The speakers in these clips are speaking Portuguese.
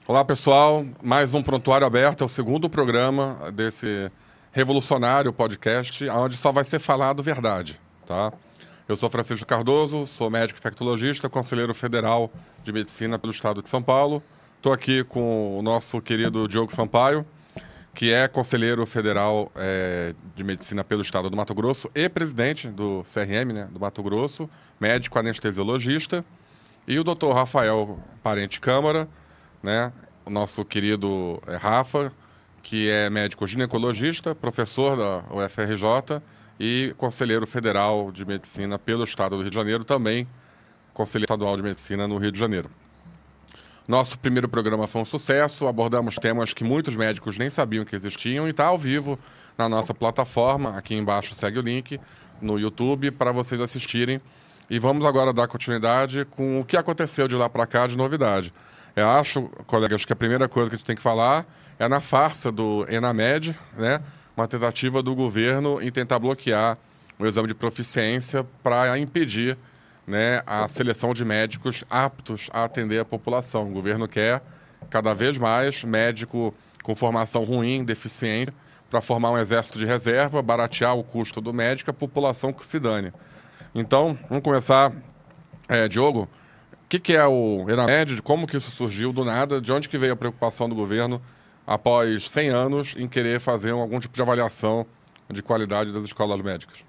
Olá, pessoal. Mais um Prontuário Aberto, é o segundo programa desse revolucionário podcast, onde só vai ser falado verdade, tá? Eu sou Francisco Cardoso, sou médico infectologista, conselheiro federal de medicina pelo estado de São Paulo. Estou aqui com o nosso querido Diogo Sampaio, que é conselheiro federal de medicina pelo estado do Mato Grosso e presidente do CRM, né, do Mato Grosso, médico anestesiologista. E o doutor Rafael Parente Câmara, né, o nosso querido Rafa, que é médico ginecologista, professor da UFRJ e conselheiro federal de medicina pelo estado do Rio de Janeiro, também conselheiro estadual de medicina no Rio de Janeiro. Nosso primeiro programa foi um sucesso, abordamos temas que muitos médicos nem sabiam que existiam e está ao vivo na nossa plataforma, aqui embaixo segue o link, no YouTube, para vocês assistirem. E vamos agora dar continuidade com o que aconteceu de lá para cá de novidade. Eu acho, colegas, que a primeira coisa que a gente tem que falar é na farsa do ENAMED, né? Uma tentativa do governo em tentar bloquear o exame de proficiência para impedir, né, a seleção de médicos aptos a atender a população. O governo quer cada vez mais médico com formação ruim, deficiente, para formar um exército de reserva, baratear o custo do médico e a população que se dane. Então, vamos começar, Diogo, o que é o ENAMED, como que isso surgiu do nada, de onde que veio a preocupação do governo após 100 anos em querer fazer algum tipo de avaliação de qualidade das escolas médicas?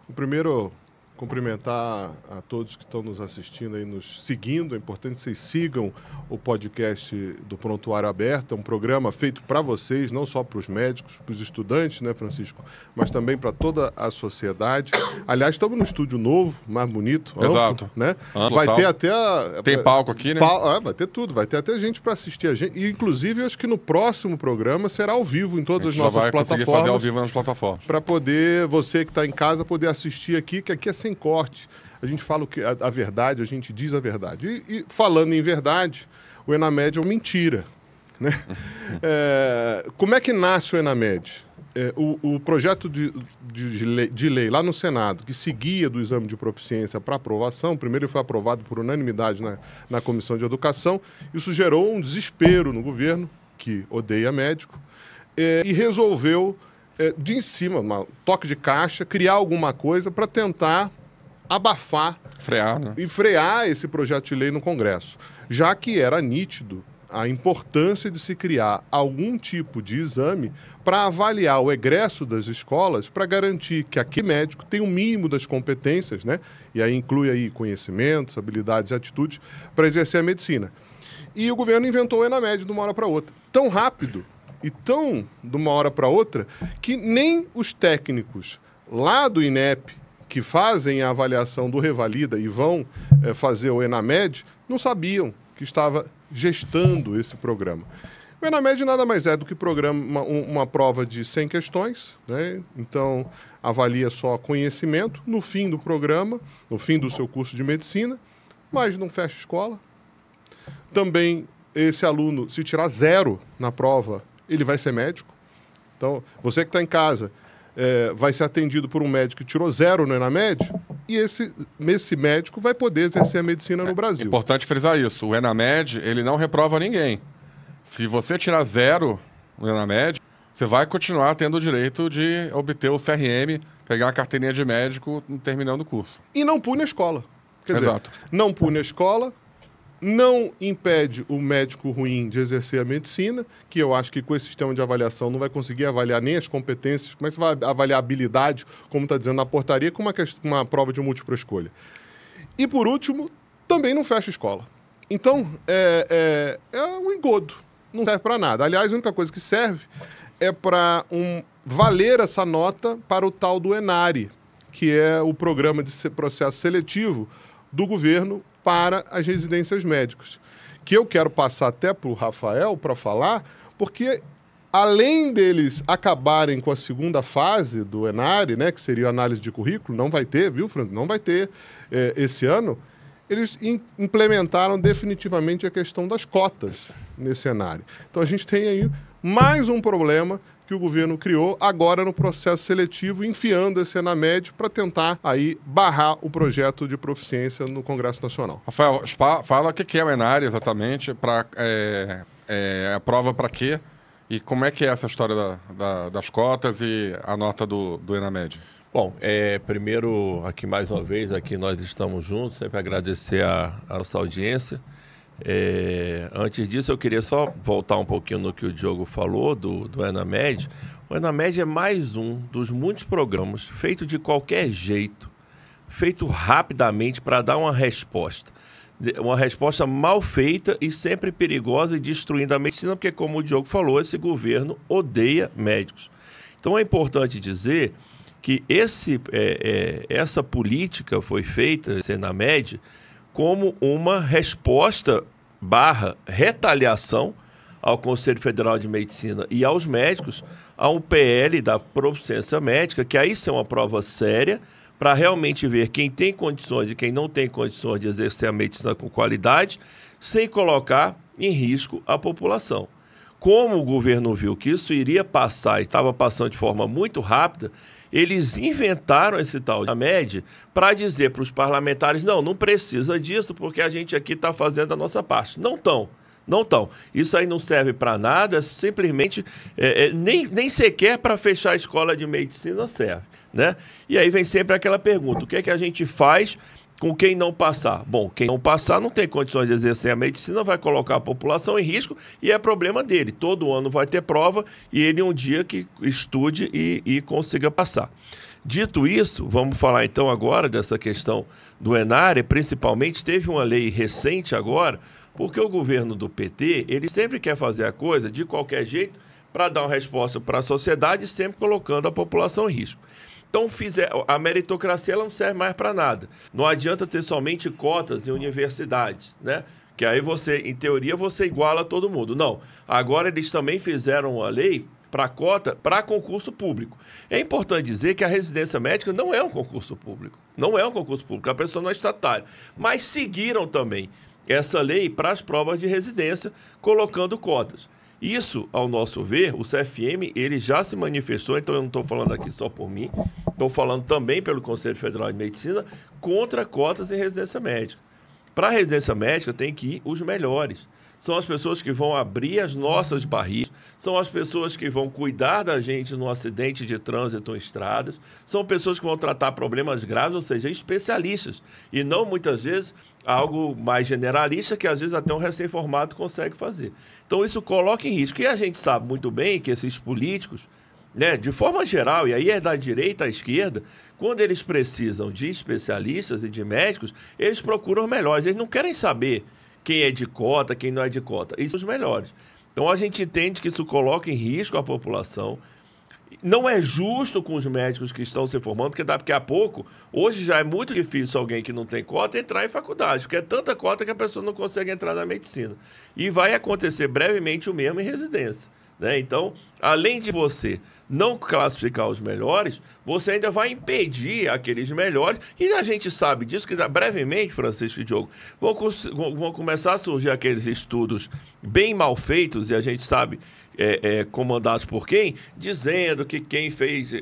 O primeiro, cumprimentar a todos que estão nos assistindo e nos seguindo. É importante que vocês sigam o podcast do Prontuário Aberto. É um programa feito para vocês, não só para os médicos, para os estudantes, né, Francisco? Mas também para toda a sociedade. Aliás, estamos no estúdio novo, mais bonito. Exato. Amplo, né? Amplo, vai tal. ter até... Tem palco aqui, né? Vai ter tudo. Vai ter até gente para assistir a gente. E, inclusive, eu acho que no próximo programa será ao vivo em todas as nossas plataformas. Conseguir fazer ao vivo nas plataformas. Para poder, você que está em casa, poder assistir aqui, que aqui é sem corte. A gente fala a verdade, a gente diz a verdade. E falando em verdade, o ENAMED é uma mentira, né? Como é que nasce o ENAMED? O projeto de lei lá no Senado, que seguia do exame de proficiência para aprovação, primeiro ele foi aprovado por unanimidade na Comissão de Educação, isso gerou um desespero no governo, que odeia médico, e resolveu, de em cima, um toque de caixa, criar alguma coisa para tentar abafar frear, né? E frear esse projeto de lei no Congresso, já que era nítido a importância de se criar algum tipo de exame para avaliar o egresso das escolas, para garantir que aquele médico tem o mínimo das competências, né? E aí inclui aí conhecimentos, habilidades e atitudes para exercer a medicina. E o governo inventou o ENAMED de uma hora para outra. Tão rápido e tão de uma hora para outra que nem os técnicos lá do INEP, que fazem a avaliação do Revalida e vão fazer o ENAMED, não sabiam que estava gestando esse programa. O ENAMED nada mais é do que uma prova de 100 questões, né? Então, avalia só conhecimento no fim do programa, no fim do seu curso de medicina, mas não fecha escola. Também, esse aluno, se tirar 0 na prova, ele vai ser médico. Então, você que está em casa, vai ser atendido por um médico que tirou 0 no ENAMED, e esse médico vai poder exercer a medicina no Brasil. Importante frisar isso. O ENAMED, ele não reprova ninguém. Se você tirar 0 no ENAMED, você vai continuar tendo o direito de obter o CRM, pegar a carteirinha de médico terminando o curso. E não pune a escola. Quer Exato. dizer, não pune a escola, não impede o médico ruim de exercer a medicina, que eu acho que com esse sistema de avaliação não vai conseguir avaliar nem as competências. Como é que você vai avaliar a habilidade, como está dizendo na portaria, com uma prova de múltipla escolha? E, por último, também não fecha a escola. Então, é um engodo. Não serve para nada. Aliás, a única coisa que serve é para valer essa nota para o tal do ENARE, que é o programa de processo seletivo do governo para as residências médicas, que eu quero passar até para o Rafael para falar, porque além deles acabarem com a segunda fase do ENARE, né, que seria a análise de currículo, não vai ter, viu, Franco? Não vai ter esse ano, eles implementaram definitivamente a questão das cotas nesse ENARE. Então a gente tem aí mais um problema que o governo criou agora no processo seletivo, enfiando esse ENAMED para tentar aí barrar o projeto de proficiência no Congresso Nacional. Rafael, fala o que é o ENARE exatamente, para A prova para quê? E como é que é essa história das cotas e a nota do Enamed? Bom, primeiro, aqui mais uma vez, aqui nós estamos juntos, sempre agradecer a nossa audiência. Antes disso, eu queria só voltar um pouquinho no que o Diogo falou do Enamed. O Enamed é mais um dos muitos programas feito de qualquer jeito, feito rapidamente para dar uma resposta mal feita e sempre perigosa e destruindo a medicina, porque, como o Diogo falou, esse governo odeia médicos. Então é importante dizer que essa política foi feita, esse Enamed, como uma resposta / retaliação ao Conselho Federal de Medicina e aos médicos, a um PL da proficiência médica, que aí isso é uma prova séria, para realmente ver quem tem condições e quem não tem condições de exercer a medicina com qualidade, sem colocar em risco a população. Como o governo viu que isso iria passar e estava passando de forma muito rápida, eles inventaram esse tal de Enamed para dizer para os parlamentares, não precisa disso, porque a gente aqui está fazendo a nossa parte. Não estão. Isso aí não serve para nada, simplesmente, nem sequer para fechar a escola de medicina serve, né? E aí vem sempre aquela pergunta, o que é que a gente faz com quem não passar? Bom, quem não passar não tem condições de exercer a medicina, vai colocar a população em risco e é problema dele. Todo ano vai ter prova e ele um dia que estude e consiga passar. Dito isso, vamos falar então agora dessa questão do Enare. Principalmente teve uma lei recente agora, porque o governo do PT, ele sempre quer fazer a coisa de qualquer jeito para dar uma resposta para a sociedade, sempre colocando a população em risco. Então, a meritocracia ela não serve mais para nada. Não adianta ter somente cotas em universidades, né? Que aí você, em teoria, você iguala todo mundo. Não. Agora eles também fizeram uma lei para cota para concurso público. É importante dizer que a residência médica não é um concurso público. Não é um concurso público, a pessoa não é estatária. Mas seguiram também essa lei para as provas de residência, colocando cotas. Isso, ao nosso ver, o CFM, ele já se manifestou, então eu não estou falando aqui só por mim, estou falando também pelo Conselho Federal de Medicina, contra cotas em residência médica. Para a residência médica tem que ir os melhores. São as pessoas que vão abrir as nossas barreiras, são as pessoas que vão cuidar da gente no acidente de trânsito em estradas, são pessoas que vão tratar problemas graves, ou seja, especialistas, e não muitas vezes algo mais generalista que às vezes até um recém-formado consegue fazer. Então isso coloca em risco. E a gente sabe muito bem que esses políticos, né, de forma geral, e aí é da direita à esquerda, quando eles precisam de especialistas e de médicos, eles procuram os melhores. Eles não querem saber quem é de cota, quem não é de cota. Isso são os melhores. Então a gente entende que isso coloca em risco a população. Não é justo com os médicos que estão se formando, porque daqui a pouco, hoje já é muito difícil alguém que não tem cota entrar em faculdade, porque é tanta cota que a pessoa não consegue entrar na medicina. E vai acontecer brevemente o mesmo em residência, né? Então, além de você não classificar os melhores, você ainda vai impedir aqueles melhores, e a gente sabe disso, que brevemente, Francisco e Diogo, vão começar a surgir aqueles estudos bem mal feitos, e a gente sabe comandados por quem? Dizendo que quem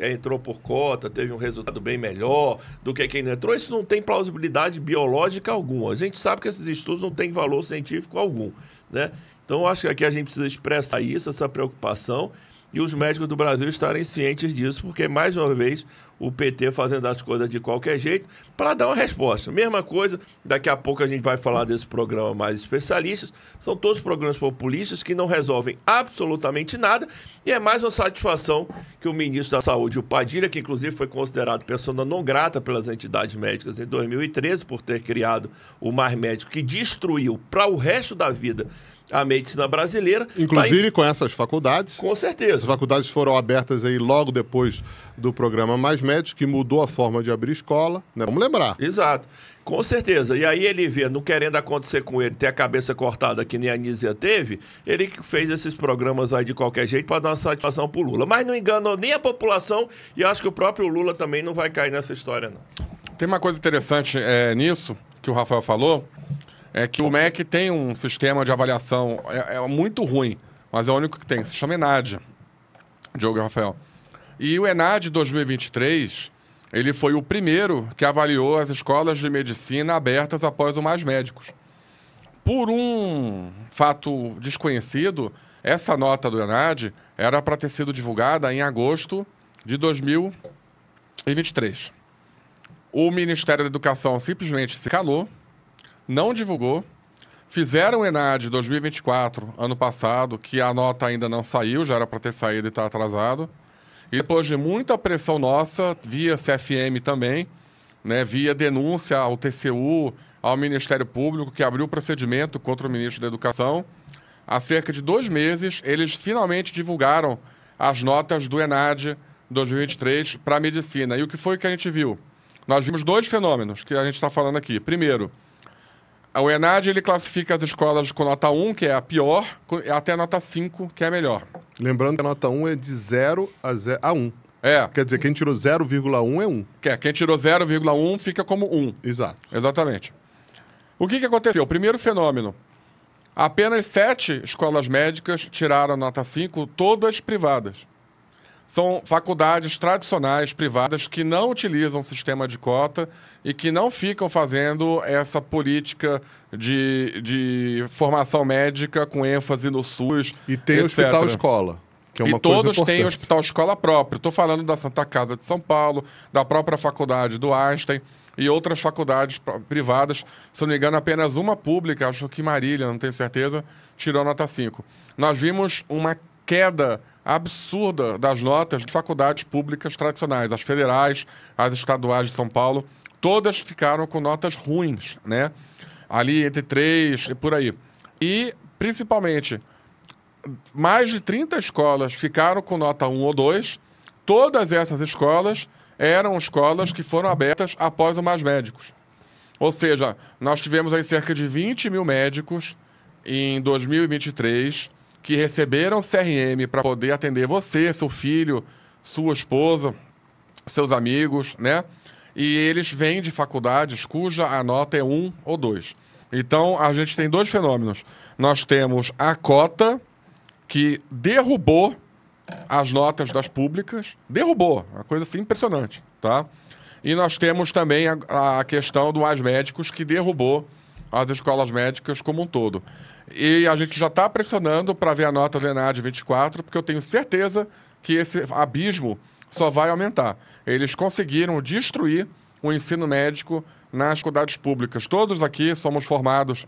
entrou por cota teve um resultado bem melhor do que quem não entrou. Isso não tem plausibilidade biológica alguma. A gente sabe que esses estudos não têm valor científico algum, né? Então, acho que aqui a gente precisa expressar isso, essa preocupação, e os médicos do Brasil estarem cientes disso, porque, mais uma vez, o PT fazendo as coisas de qualquer jeito para dar uma resposta. Mesma coisa, daqui a pouco a gente vai falar desse programa mais especialistas, são todos programas populistas que não resolvem absolutamente nada, e é mais uma satisfação que o ministro da Saúde, o Padilha, que inclusive foi considerado persona non grata pelas entidades médicas em 2013, por ter criado o Mais Médico, que destruiu para o resto da vida a medicina brasileira. Inclusive com essas faculdades. Com certeza. As faculdades foram abertas aí logo depois do programa Mais Médicos, que mudou a forma de abrir escola, né? Vamos lembrar. Exato. Com certeza. E aí ele vê, não querendo acontecer com ele, ter a cabeça cortada que nem a Anísia teve, ele fez esses programas aí de qualquer jeito para dar uma satisfação pro Lula. Mas não enganou nem a população, e acho que o próprio Lula também não vai cair nessa história, não. Tem uma coisa interessante nisso, que o Rafael falou, é que o MEC tem um sistema de avaliação muito ruim, mas é o único que tem, se chama ENAD, Diogo e Rafael. E o ENAD 2023, ele foi o primeiro que avaliou as escolas de medicina abertas após o Mais Médicos. Por um fato desconhecido, essa nota do ENAD era para ter sido divulgada em agosto de 2023. O Ministério da Educação simplesmente se calou, não divulgou. Fizeram o ENAD 2024, ano passado, que a nota ainda não saiu, já era para ter saído e está atrasado. E depois de muita pressão nossa, via CFM também, né, via denúncia ao TCU, ao Ministério Público, que abriu procedimento contra o ministro da Educação, há cerca de 2 meses, eles finalmente divulgaram as notas do ENAD 2023 para a medicina. E o que foi que a gente viu? Nós vimos 2 fenômenos que a gente está falando aqui. Primeiro, o ENAD ele classifica as escolas com nota 1, que é a pior, até nota 5, que é a melhor. Lembrando que a nota 1 é de 0 a 1. É. Quer dizer, quem tirou 0,1 é 1. Quem tirou 0,1 fica como 1. Exato. Exatamente. O que aconteceu? Primeiro fenômeno. Apenas 7 escolas médicas tiraram nota 5, todas privadas. São faculdades tradicionais privadas que não utilizam sistema de cota e que não ficam fazendo essa política de formação médica com ênfase no SUS, E tem etc. hospital-escola, que é uma E coisa todos têm importante. hospital-escola próprio. Estou falando da Santa Casa de São Paulo, da própria faculdade do Einstein e outras faculdades privadas. Se não me engano, apenas uma pública, acho que Marília, não tenho certeza, tirou nota 5. Nós vimos uma queda absurda das notas de faculdades públicas tradicionais, as federais, as estaduais de São Paulo, todas ficaram com notas ruins, né? Ali entre 3 e por aí. E, principalmente, mais de 30 escolas ficaram com nota 1 ou 2. Todas essas escolas eram escolas que foram abertas após o Mais Médicos. Ou seja, nós tivemos aí cerca de 20 mil médicos em 2023 que receberam CRM para poder atender você, seu filho, sua esposa, seus amigos, né? E eles vêm de faculdades cuja a nota é 1 ou 2. Então, a gente tem 2 fenômenos. Nós temos a cota, que derrubou as notas das públicas, derrubou, uma coisa assim impressionante, tá? E nós temos também a questão do Mais Médicos, que derrubou as escolas médicas como um todo. E a gente já está pressionando para ver a nota do ENAD 24, porque eu tenho certeza que esse abismo só vai aumentar. Eles conseguiram destruir o ensino médico nas faculdades públicas. Todos aqui somos formados,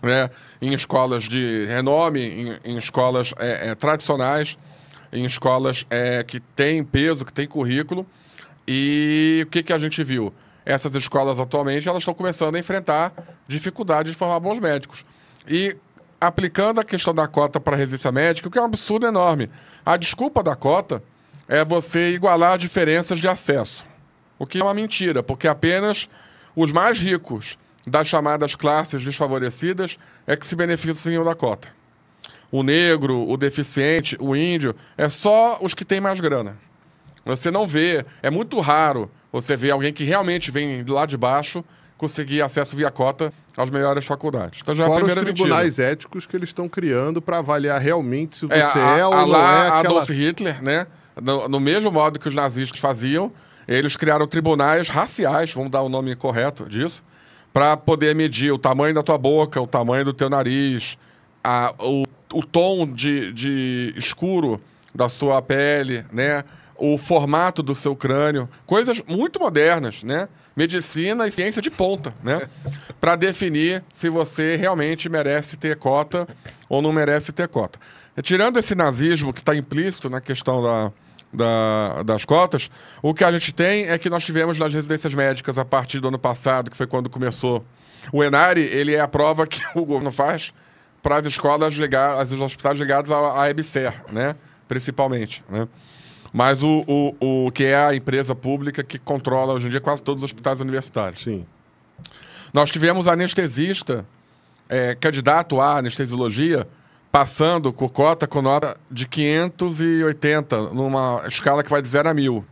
né, em escolas de renome, em escolas tradicionais, em escolas que têm peso, que têm currículo. E o que a gente viu? Essas escolas atualmente elas estão começando a enfrentar dificuldade de formar bons médicos. E aplicando a questão da cota para residência médica, o que é um absurdo enorme. A desculpa da cota é você igualar diferenças de acesso. O que é uma mentira, porque apenas os mais ricos das chamadas classes desfavorecidas é que se beneficiam da cota. O negro, o deficiente, o índio, é só os que têm mais grana. Você não vê, é muito raro você ver alguém que realmente vem lá de baixo conseguir acesso via cota às melhores faculdades. Então já é a Fora os primeira tribunais mentira. éticos que eles estão criando para avaliar realmente se você ou não lá, é aquela... Adolf Hitler, né? No mesmo modo que os nazistas faziam, eles criaram tribunais raciais, vamos dar o nome correto disso, para poder medir o tamanho da tua boca, o tamanho do teu nariz, o tom de escuro da sua pele, né? O formato do seu crânio, coisas muito modernas, né? Medicina e ciência de ponta, né? Para definir se você realmente merece ter cota ou não merece ter cota. Tirando esse nazismo que está implícito na questão das cotas, o que a gente tem é que nós tivemos nas residências médicas a partir do ano passado, que foi quando começou. O ENARI, ele é a prova que o governo faz para as escolas ligadas, os hospitais ligados à EBSER, né? Principalmente, né? Mas o que é a empresa pública que controla hoje em dia quase todos os hospitais universitários. Sim. Nós tivemos anestesista, candidato à anestesiologia, passando por cota com nota de 580, numa escala que vai de 0 a 1000.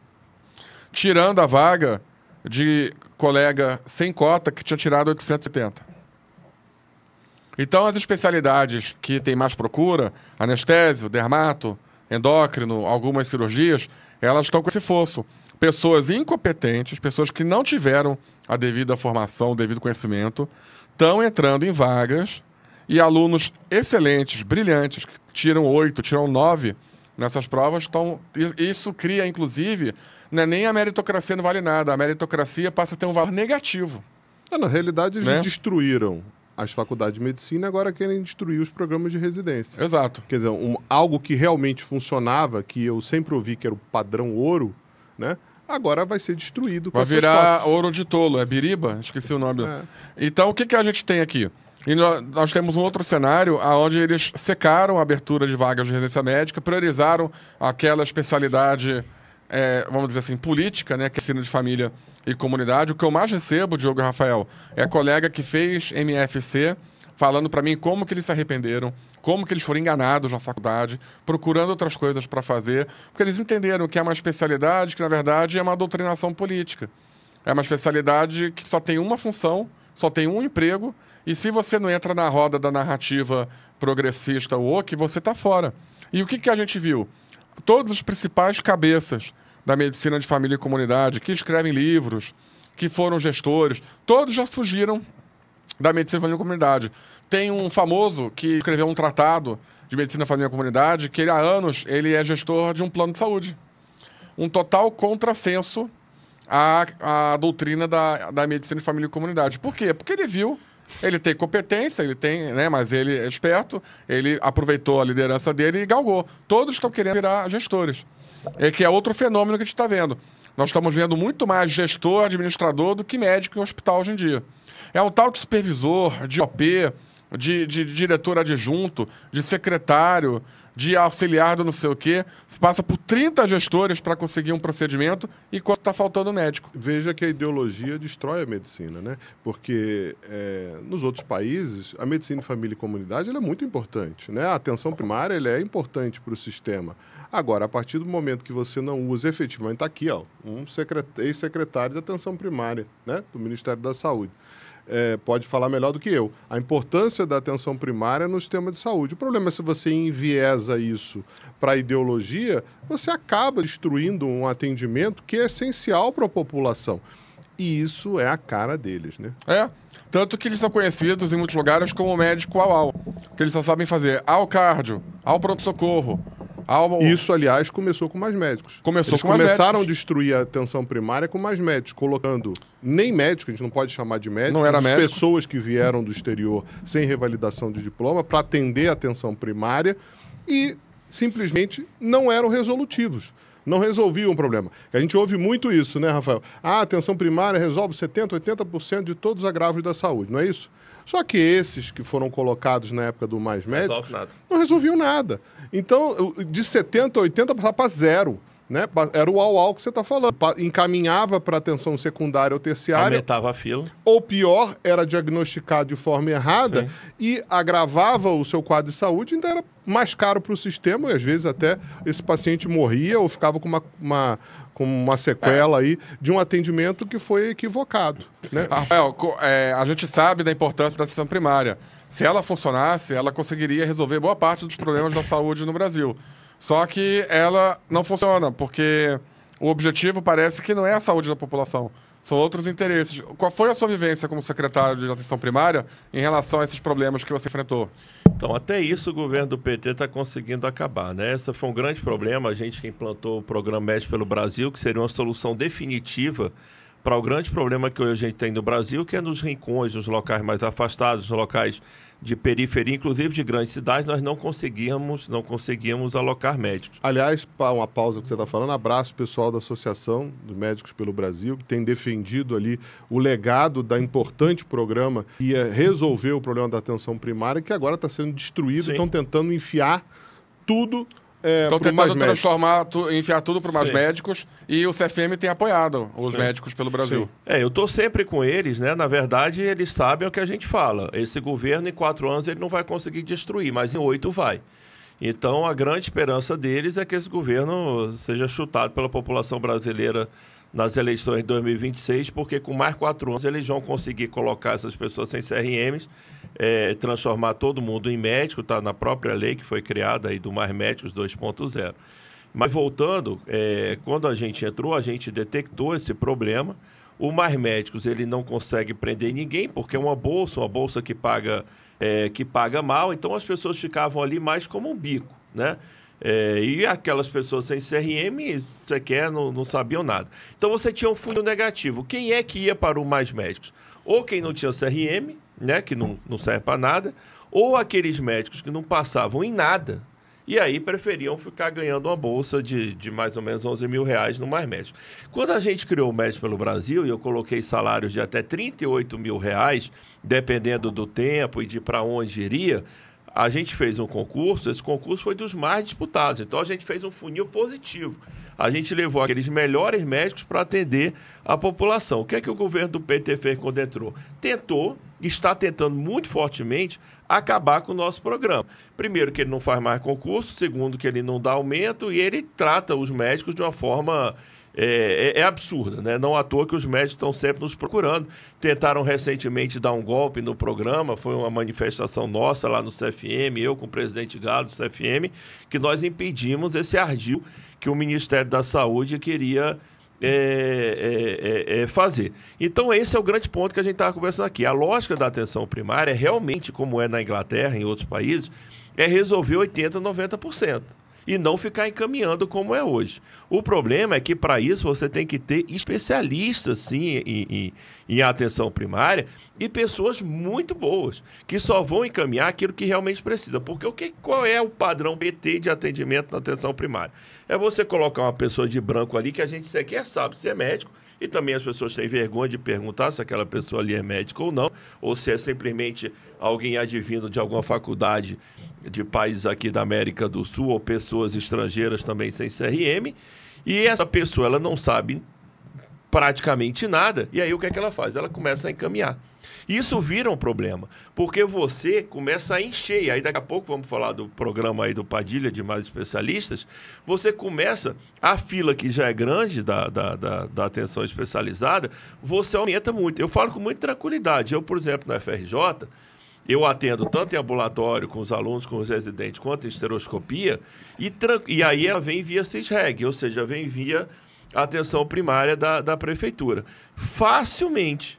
Tirando a vaga de colega sem cota que tinha tirado 870. Então, as especialidades que têm mais procura, anestésio, dermato, endócrino, algumas cirurgias, elas estão com esse fosso. Pessoas incompetentes, pessoas que não tiveram a devida formação, o devido conhecimento, estão entrando em vagas e alunos excelentes, brilhantes, que tiram 8, tiram 9 nessas provas, isso cria, inclusive, não é nem a meritocracia não vale nada, a meritocracia passa a ter um valor negativo. Na realidade, eles né? Destruíram as faculdades de medicina e agora querem destruir os programas de residência. Exato. Quer dizer, algo que realmente funcionava, que eu sempre ouvi que era o padrão ouro, né? Agora vai ser destruído. Vai virar ouro de tolo, é biriba? Esqueci o nome. Então, o que a gente tem aqui? E nós temos um outro cenário onde eles secaram a abertura de vagas de residência médica, priorizaram aquela especialidade, vamos dizer assim, política, né, que é ensino de família e comunidade. O que eu mais recebo, Diogo e Rafael, é colega que fez MFC falando para mim como que eles se arrependeram, como que eles foram enganados na faculdade, procurando outras coisas para fazer, porque eles entenderam que é uma especialidade que, na verdade, é uma doutrinação política. É uma especialidade que só tem uma função, só tem um emprego, e se você não entra na roda da narrativa progressista woke, você está fora. E o que a gente viu? Todos os principais cabeças da medicina de família e comunidade, que escrevem livros, que foram gestores, todos já fugiram da medicina de família e comunidade. Tem um famoso que escreveu um tratado de medicina, família e comunidade, que há anos ele é gestor de um plano de saúde. Um total contrassenso à doutrina da medicina de família e comunidade. Por quê? Porque ele viu, ele tem competência, ele tem, né, mas ele é esperto, ele aproveitou a liderança dele e galgou. Todos estão querendo virar gestores. Que é outro fenômeno que a gente está vendo. Nós estamos vendo muito mais gestor, administrador do que médico em hospital hoje em dia. É um tal de supervisor, de OP, de diretor adjunto, de secretário, de auxiliar do não sei o quê. Você passa por 30 gestores para conseguir um procedimento e quando está faltando médico. Veja que a ideologia destrói a medicina, né? Porque nos outros países, a medicina de família e comunidade ela é muito importante, né? A atenção primária ela é importante para o sistema. Agora, a partir do momento que você não usa efetivamente, está aqui, ó, um ex-secretário de atenção primária, né? Do Ministério da Saúde. Pode falar melhor do que eu. A importância da atenção primária no sistema de saúde. O problema é se você enviesa isso para a ideologia, você acaba destruindo um atendimento que é essencial para a população. E isso é a cara deles, né? Tanto que eles são conhecidos em muitos lugares como médico au-au. Que eles só sabem fazer ao cardio, ao pronto-socorro. Isso, aliás, começou com mais médicos. Eles começaram a destruir a atenção primária com mais médicos, colocando nem médico, a gente não pode chamar de médico, pessoas que vieram do exterior sem revalidação de diploma para atender a atenção primária e simplesmente não eram resolutivos. Não resolviam o problema. A gente ouve muito isso, né, Rafael? A atenção primária resolve 70%, 80% de todos os agravos da saúde, não é isso? Só que esses que foram colocados na época do Mais Médicos não resolviam nada. Então, de 70% a 80% passava para zero. Né? Era o au-au que você está falando. Encaminhava para atenção secundária ou terciária. Aumentava a fila. Ou pior, era diagnosticado de forma errada. Sim. E agravava o seu quadro de saúde, então era mais caro para o sistema e às vezes até esse paciente morria ou ficava com uma sequela aí de um atendimento que foi equivocado. Né? Rafael, a gente sabe da importância da atenção primária. Se ela funcionasse, ela conseguiria resolver boa parte dos problemas da saúde no Brasil. Só que ela não funciona, porque o objetivo parece que não é a saúde da população. São outros interesses. Qual foi a sua vivência como secretário de atenção primária em relação a esses problemas que você enfrentou? Então, até isso o governo do PT está conseguindo acabar, né? Esse foi um grande problema. A gente que implantou o Programa Médico pelo Brasil, que seria uma solução definitiva para o grande problema que hoje a gente tem no Brasil, que é nos rincões, nos locais mais afastados, nos locais de periferia, inclusive de grandes cidades, nós não conseguíamos alocar médicos. Aliás, uma pausa que você está falando, abraço pessoal da Associação dos Médicos pelo Brasil, que tem defendido ali o legado da importante programa que ia resolver o problema da atenção primária, que agora está sendo destruído, estão tentando enfiar tudo. Estão tentando enfiar tudo para mais médicos e o CFM tem apoiado os médicos pelo Brasil. Eu estou sempre com eles, né? Na verdade, eles sabem o que a gente fala. Esse governo, em 4 anos, ele não vai conseguir destruir, mas em 8 vai. Então, a grande esperança deles é que esse governo seja chutado pela população brasileira nas eleições de 2026, porque com mais 4 anos eles vão conseguir colocar essas pessoas sem CRMs, transformar todo mundo em médico, está na própria lei que foi criada aí do Mais Médicos 2.0. Mas voltando, quando a gente entrou, a gente detectou esse problema. O Mais Médicos, ele não consegue prender ninguém, porque é uma bolsa que paga mal, então as pessoas ficavam ali mais como um bico, né? E aquelas pessoas sem CRM, não sabiam nada. Então você tinha um funil negativo. Quem é que ia para o Mais Médicos? Ou quem não tinha CRM, né, que não serve para nada, ou aqueles médicos que não passavam em nada, e aí preferiam ficar ganhando uma bolsa de mais ou menos 11 mil reais no Mais Médicos. Quando a gente criou o Médico pelo Brasil, e eu coloquei salários de até 38 mil reais, dependendo do tempo e de para onde iria, a gente fez um concurso, esse concurso foi dos mais disputados, então a gente fez um funil positivo. A gente levou aqueles melhores médicos para atender a população. O que é que o governo do PT fez quando entrou? Está tentando muito fortemente acabar com o nosso programa. Primeiro, que ele não faz mais concurso, segundo, que ele não dá aumento e ele trata os médicos de uma forma... absurda, né? Não à toa que os médicos estão sempre nos procurando. Tentaram recentemente dar um golpe no programa, foi uma manifestação nossa lá no CFM, eu com o presidente Galo do CFM, que nós impedimos esse ardil que o Ministério da Saúde queria fazer. Então esse é o grande ponto que a gente estava conversando aqui. A lógica da atenção primária, realmente, como é na Inglaterra e em outros países, é resolver 80%, 90%. E não ficar encaminhando como é hoje. O problema é que, para isso, você tem que ter especialistas, sim, em atenção primária e pessoas muito boas, que só vão encaminhar aquilo que realmente precisa. Porque qual é o padrão BT de atendimento na atenção primária? É você colocar uma pessoa de branco ali que a gente sequer sabe se é médico, e também as pessoas têm vergonha de perguntar se aquela pessoa ali é médica ou não, ou se é simplesmente alguém advindo de alguma faculdade de países aqui da América do Sul, ou pessoas estrangeiras também sem CRM, e essa pessoa ela não sabe praticamente nada, e aí o que é que ela faz? Ela começa a encaminhar. Isso vira um problema, porque você começa a encher, e aí daqui a pouco vamos falar do programa aí do Padilha, de mais especialistas, você começa, a fila que já é grande da atenção especializada, você aumenta muito. Eu falo com muita tranquilidade. Eu, por exemplo, na FRJ, eu atendo tanto em ambulatório, com os alunos, com os residentes, quanto em esteroscopia, e aí ela vem via CISREG, ou seja, vem via atenção primária da prefeitura. Facilmente,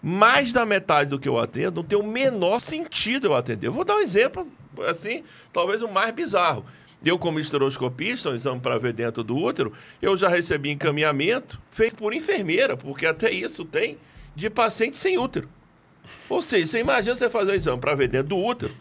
mais da metade do que eu atendo, não tem o menor sentido eu atender. Eu vou dar um exemplo, assim, talvez o mais bizarro. Eu, como esteroscopista, um exame para ver dentro do útero, eu já recebi encaminhamento feito por enfermeira, porque até isso tem, de paciente sem útero. Ou seja, você imagina você fazer um exame para ver dentro do útero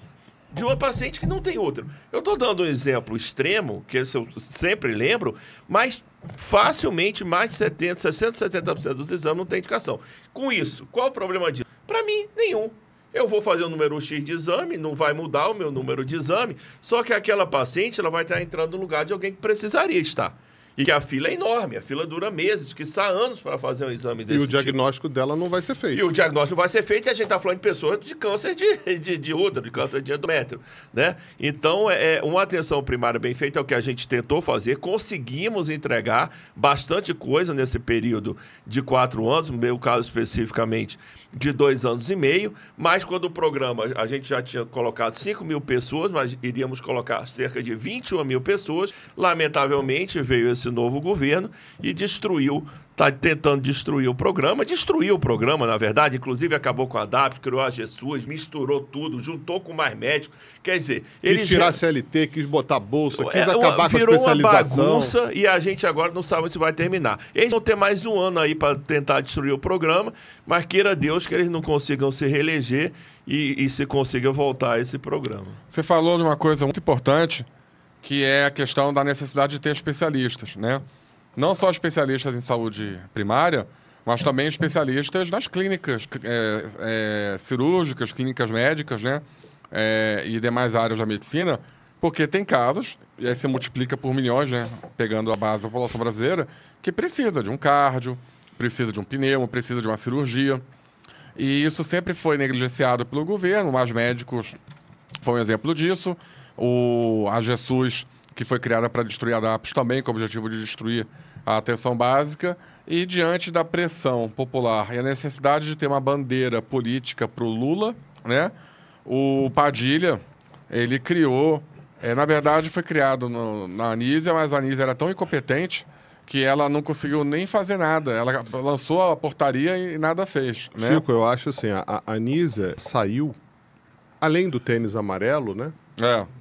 de uma paciente que não tem útero. Eu estou dando um exemplo extremo, que esse eu sempre lembro, mas facilmente mais de 60%, 70% dos exames não tem indicação. Com isso, qual o problema disso? Para mim, nenhum. Eu vou fazer o número X de exame, não vai mudar o meu número de exame, só que aquela paciente ela vai estar entrando no lugar de alguém que precisaria estar. E que a fila é enorme, a fila dura meses, quiçá anos para fazer um exame desse tipo. E o diagnóstico dela não vai ser feito. E o diagnóstico não vai ser feito, e a gente está falando de pessoas de câncer de útero, de câncer de endométrio, né? Então, uma atenção primária bem feita é o que a gente tentou fazer, conseguimos entregar bastante coisa nesse período de 4 anos, no meu caso especificamente de 2 anos e meio, mas quando o programa, a gente já tinha colocado 5 mil pessoas, mas iríamos colocar cerca de 21 mil pessoas, lamentavelmente veio esse novo governo e destruiu, está tentando destruiu o programa, na verdade, inclusive acabou com a DAPS, criou a Jesus, misturou tudo, juntou com mais médicos, quer dizer... Quis tirar a CLT, quis botar bolsa, quis acabar com a especialização. Virou uma bagunça e a gente agora não sabe se vai terminar. Eles vão ter mais um ano aí para tentar destruir o programa, mas queira Deus que eles não consigam se reeleger e se consiga voltar a esse programa. Você falou de uma coisa muito importante, que é a questão da necessidade de ter especialistas, né? Não só especialistas em saúde primária, mas também especialistas nas clínicas cirúrgicas, clínicas médicas, né? E demais áreas da medicina, porque tem casos, e aí se multiplica por milhões, né? Pegando a base da população brasileira, que precisa de um cardio, precisa de um pneumo, precisa de uma cirurgia. E isso sempre foi negligenciado pelo governo, mas médicos foi um exemplo disso. A Jesus, que foi criada para destruir a DAPS, também com o objetivo de destruir a atenção básica. E diante da pressão popular e a necessidade de ter uma bandeira política para o Lula, né, o Padilha, ele criou... na verdade, foi criado na Anísia, mas a Anísia era tão incompetente que ela não conseguiu nem fazer nada. Ela lançou a portaria e nada fez, né? Chico, eu acho assim, a Anísia saiu, além do tênis amarelo, né?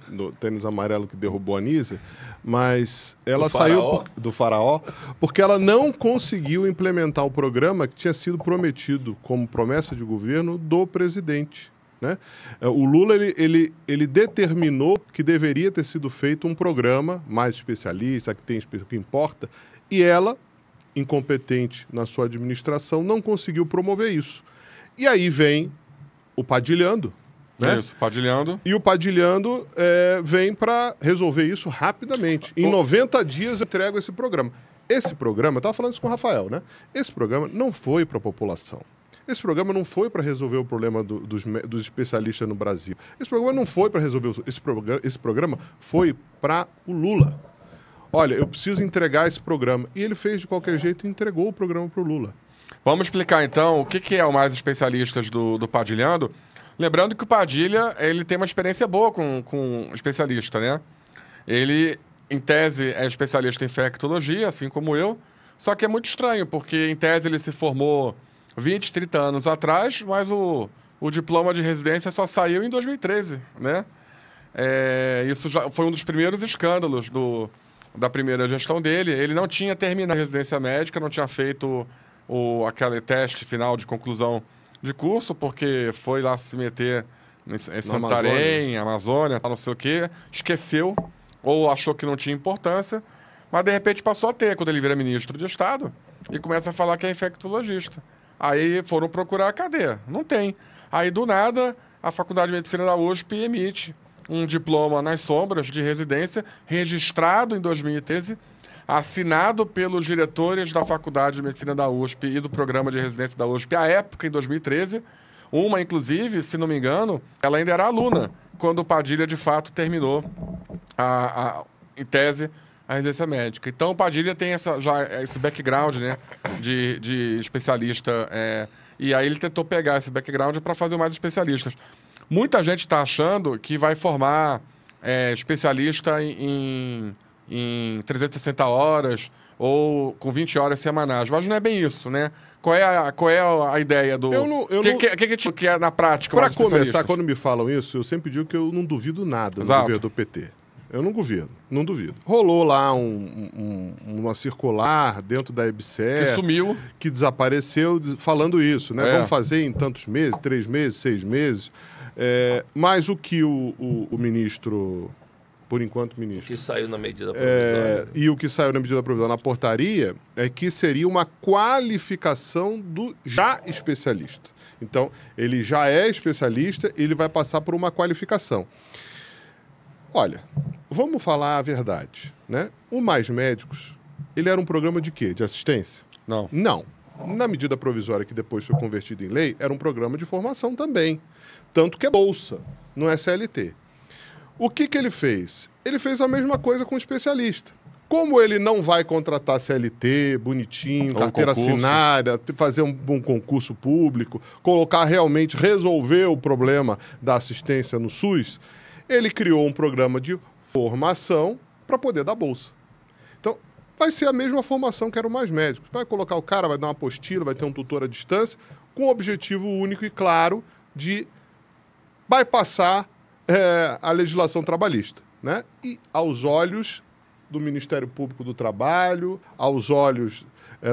Do tênis amarelo que derrubou a Anísia, mas ela saiu do Faraó porque ela não conseguiu implementar o programa que tinha sido prometido como promessa de governo do presidente, né? O Lula ele determinou que deveria ter sido feito um programa mais especialista, que importa, e ela, incompetente na sua administração, não conseguiu promover isso. E aí vem o Padilhando, né? Isso, Padilhando. E o Padilhando vem para resolver isso rapidamente. Em 90 dias eu entrego esse programa. Esse programa, eu estava falando isso com o Rafael, né? Esse programa não foi para a população. Esse programa não foi para resolver o problema dos especialistas no Brasil. Esse programa não foi para resolver... Esse programa foi para o Lula. Olha, eu preciso entregar esse programa. E ele fez de qualquer jeito e entregou o programa para o Lula. Vamos explicar, então, o que é o Mais Especialistas do Padilhando. Lembrando que o Padilha, ele tem uma experiência boa com especialista, né? Ele, em tese, é especialista em infectologia, assim como eu, só que é muito estranho, porque, em tese, ele se formou 20, 30 anos atrás, mas o diploma de residência só saiu em 2013, né? Isso já foi um dos primeiros escândalos da primeira gestão dele. Ele não tinha terminado a residência médica, não tinha feito aquele teste final de conclusão de curso, porque foi lá se meter em Santarém, Amazônia, não sei o quê, esqueceu ou achou que não tinha importância, mas de repente passou a ter, quando ele vira ministro de Estado, e começa a falar que é infectologista. Aí foram procurar, cadê? Não tem. Aí, do nada, a Faculdade de Medicina da USP emite um diploma nas sombras de residência, registrado em 2013, assinado pelos diretores da Faculdade de Medicina da USP e do Programa de Residência da USP, à época, em 2013. Uma, inclusive, se não me engano, ela ainda era aluna, quando o Padilha, de fato, terminou, em tese, a residência médica. Então, o Padilha tem já esse background, né, de especialista, e aí ele tentou pegar esse background para fazer mais especialistas. Muita gente está achando que vai formar especialista em 360 horas ou com 20 horas semanais, mas não é bem isso, né? Qual é a ideia do... que é na prática? Para começar, quando me falam isso, eu sempre digo que eu não duvido nada no governo do PT. Eu não duvido. Rolou lá uma circular dentro da EBSER... Que sumiu. Que desapareceu, falando isso, né? Vamos fazer em tantos meses, 3 meses, 6 meses. Mas o que o ministro... Por enquanto, ministro. O que saiu na medida provisória. E o que saiu na medida provisória, na portaria, é que seria uma qualificação do já especialista. Então, ele já é especialista, ele vai passar por uma qualificação. Olha, vamos falar a verdade, né? O Mais Médicos, ele era um programa de quê? De assistência? Não. Não. Na medida provisória que depois foi convertida em lei, era um programa de formação também. Tanto que é bolsa, não é CLT. O que ele fez? Ele fez a mesma coisa com o especialista. Como ele não vai contratar CLT, bonitinho, carteira assinada, fazer um concurso público, resolver o problema da assistência no SUS, ele criou um programa de formação para poder dar bolsa. Então, vai ser a mesma formação que era o Mais Médicos. Vai colocar o cara, vai dar uma apostila, vai ter um tutor à distância, com o objetivo único e claro de bypassar a legislação trabalhista, né? E aos olhos do Ministério Público do Trabalho, aos olhos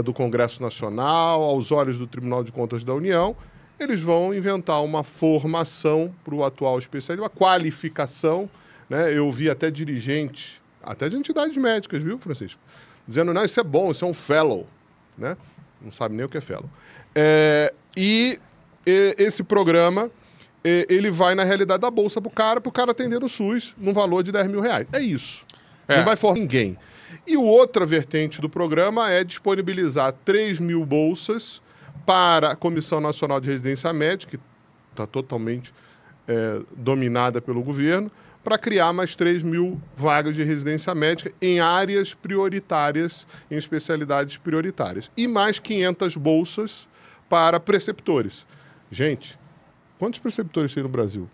do Congresso Nacional, aos olhos do Tribunal de Contas da União, eles vão inventar uma formação para o atual especialista, uma qualificação, né? Eu vi até dirigentes, até de entidades médicas, viu, Francisco? Dizendo, não, isso é bom, isso é um fellow, né? Não sabe nem o que é fellow. E esse programa... ele vai, na realidade, dar bolsa pro cara atender no SUS num valor de R$10 mil. É isso. Não vai formar ninguém. E outra vertente do programa é disponibilizar 3 mil bolsas para a Comissão Nacional de Residência Médica, que está totalmente dominada pelo governo, para criar mais 3 mil vagas de residência médica em áreas prioritárias, em especialidades prioritárias. E mais 500 bolsas para preceptores. Gente... Quantos preceptores tem no Brasil?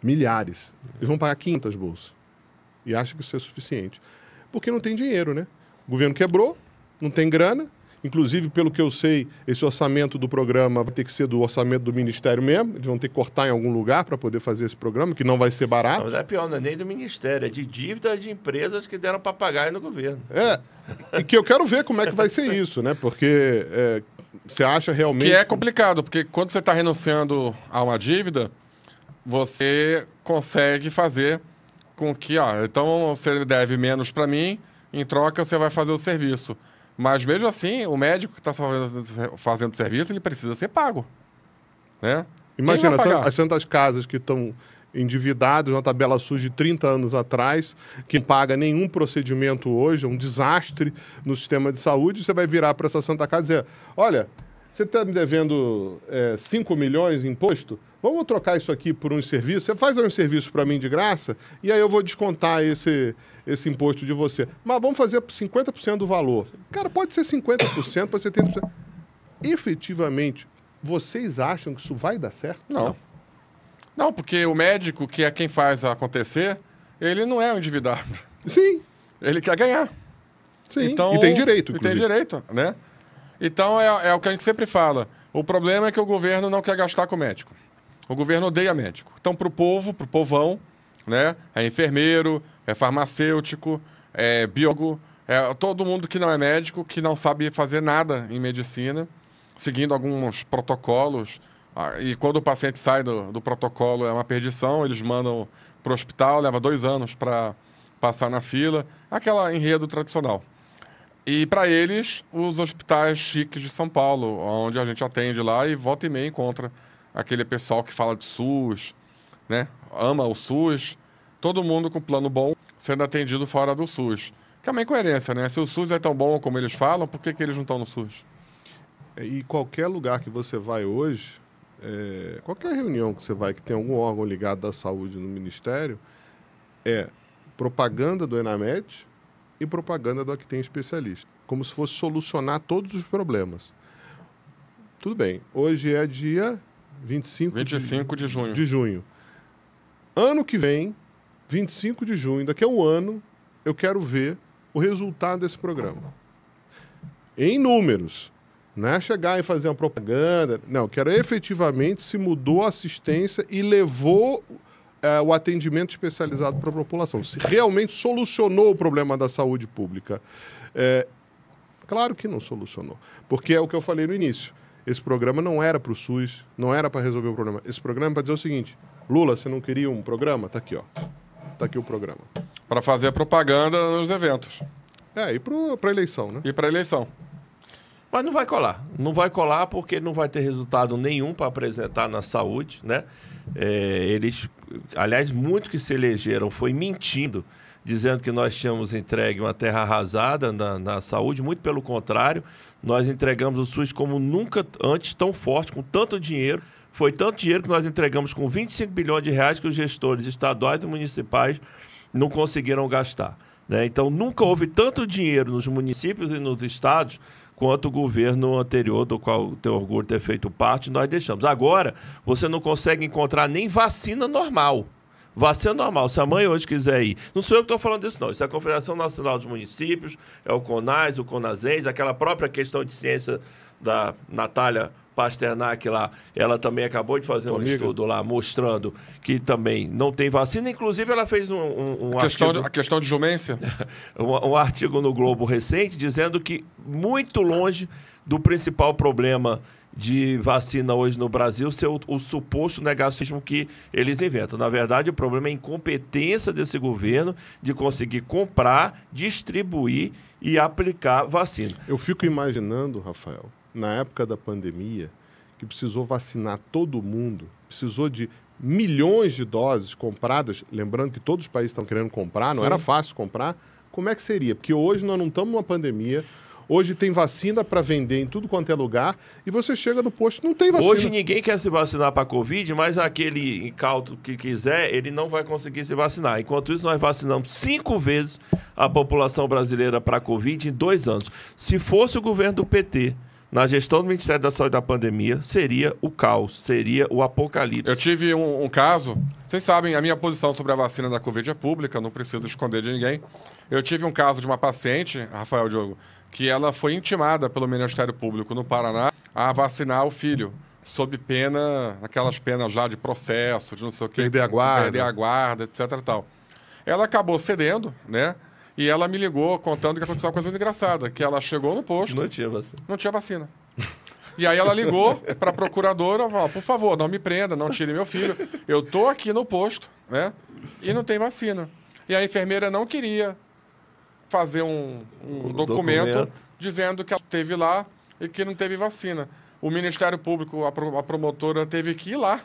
Milhares. Eles vão pagar 500 bolsas. E acham que isso é suficiente. Porque não tem dinheiro, né? O governo quebrou, não tem grana. Inclusive, pelo que eu sei, esse orçamento do programa vai ter que ser do orçamento do Ministério mesmo. Eles vão ter que cortar em algum lugar para poder fazer esse programa, que não vai ser barato. Mas é pior, não é nem do Ministério, é de dívida de empresas que deram papagaio no governo. E que eu quero ver como é que vai ser isso, né? Porque você acha realmente... Que é complicado, porque quando você está renunciando a uma dívida, você consegue fazer com que, então você deve menos para mim, em troca você vai fazer o serviço. Mas mesmo assim, o médico que está fazendo serviço, ele precisa ser pago. Né? Imagina, as tantas casas que estão endividadas, uma tabela suja de 30 anos atrás, que não paga nenhum procedimento hoje, é um desastre no sistema de saúde, você vai virar para essa Santa Casa e dizer, olha, você está me devendo 5 milhões em imposto? Vamos trocar isso aqui por um serviço? Você faz um serviço para mim de graça e aí eu vou descontar esse imposto de você. Mas vamos fazer por 50% do valor. Cara, pode ser 50%, pode ser 30%. Efetivamente, vocês acham que isso vai dar certo? Não. Não, porque o médico, que é quem faz acontecer, ele não é um endividado. Sim. Ele quer ganhar. Sim, então, e tem direito, inclusive. E tem direito, né? Então, é o que a gente sempre fala. O problema é que o governo não quer gastar com médico. O governo odeia médico. Então, para o povo, para o povão, né? É enfermeiro, é farmacêutico, é biólogo, é todo mundo que não é médico, que não sabe fazer nada em medicina, seguindo alguns protocolos. E quando o paciente sai do protocolo, é uma perdição, eles mandam para o hospital, leva 2 anos para passar na fila. Aquela enredo tradicional. E para eles, os hospitais chiques de São Paulo, onde a gente atende lá e volta e meia encontra aquele pessoal que fala de SUS, né? Ama o SUS, todo mundo com plano bom sendo atendido fora do SUS. Que é uma incoerência, né? Se o SUS é tão bom como eles falam, por que eles não estão no SUS? E qualquer lugar que você vai hoje, qualquer reunião que você vai que tem algum órgão ligado à saúde no Ministério, é propaganda do Enamed e propaganda do que tem especialista. Como se fosse solucionar todos os problemas. Tudo bem, hoje é dia 25 de junho. De junho. Ano que vem, 25 de junho, daqui a um ano, eu quero ver o resultado desse programa. Em números. Não é chegar e fazer uma propaganda. Não, eu quero efetivamente se mudou a assistência e levou o atendimento especializado para a população. Se realmente solucionou o problema da saúde pública. Claro que não solucionou. Porque é o que eu falei no início. Esse programa não era para o SUS, não era para resolver o problema. Esse programa é para dizer o seguinte, Lula, você não queria um programa? Está aqui, ó. Está aqui o programa. Para fazer propaganda nos eventos. E para a eleição, né? E para a eleição. Mas não vai colar. Não vai colar porque não vai ter resultado nenhum para apresentar na saúde, né? Aliás, muito que se elegeram foi mentindo, dizendo que nós tínhamos entregue uma terra arrasada na saúde. Muito pelo contrário, nós entregamos o SUS como nunca antes, tão forte, com tanto dinheiro. Foi tanto dinheiro que nós entregamos com 25 bilhões de reais que os gestores estaduais e municipais não conseguiram gastar, né? Então, nunca houve tanto dinheiro nos municípios e nos estados quanto o governo anterior, do qual tenho orgulho de ter feito parte, nós deixamos. Agora, você não consegue encontrar nem vacina normal. Vacina normal, se a mãe hoje quiser ir. Não sou eu que estou falando disso, não. Isso é a Confederação Nacional dos Municípios, é o CONAS, o CONASENS, aquela própria questão de ciência da Natália Pasternak lá. Ela também acabou de fazer um estudo lá mostrando que também não tem vacina. Inclusive, ela fez a questão de jumência? um artigo no Globo recente dizendo que muito longe do principal problema de vacina hoje no Brasil ser o suposto negacionismo que eles inventam. Na verdade, o problema é a incompetência desse governo de conseguir comprar, distribuir e aplicar vacina. Eu fico imaginando, Rafael, na época da pandemia, que precisou vacinar todo mundo, precisou de milhões de doses compradas, lembrando que todos os países estão querendo comprar, não era fácil comprar, como é que seria? Porque hoje nós não estamos numa pandemia. Hoje tem vacina para vender em tudo quanto é lugar e você chega no posto não tem vacina. Hoje ninguém quer se vacinar para a Covid, mas aquele incauto que quiser, ele não vai conseguir se vacinar. Enquanto isso, nós vacinamos 5 vezes a população brasileira para a Covid em 2 anos. Se fosse o governo do PT na gestão do Ministério da Saúde da pandemia, seria o caos, seria o apocalipse. Eu tive um caso, vocês sabem, a minha posição sobre a vacina da Covid é pública, não preciso esconder de ninguém. Eu tive um caso de uma paciente, Rafael Diogo, que ela foi intimada pelo Ministério Público no Paraná a vacinar o filho, sob pena, aquelas penas já de processo, de não sei o quê. Perder a guarda. Perder a guarda, etc. e tal. Ela acabou cedendo, né? E ela me ligou contando que aconteceu uma coisa muito engraçada, que ela chegou no posto... Não tinha vacina. Não tinha vacina. E aí ela ligou para a procuradora, falou, por favor, não me prenda, não tire meu filho. Eu tô aqui no posto, né? E não tem vacina. E a enfermeira não queria fazer um documento dizendo que ela esteve lá e que não teve vacina. O Ministério Público, a promotora, teve que ir lá.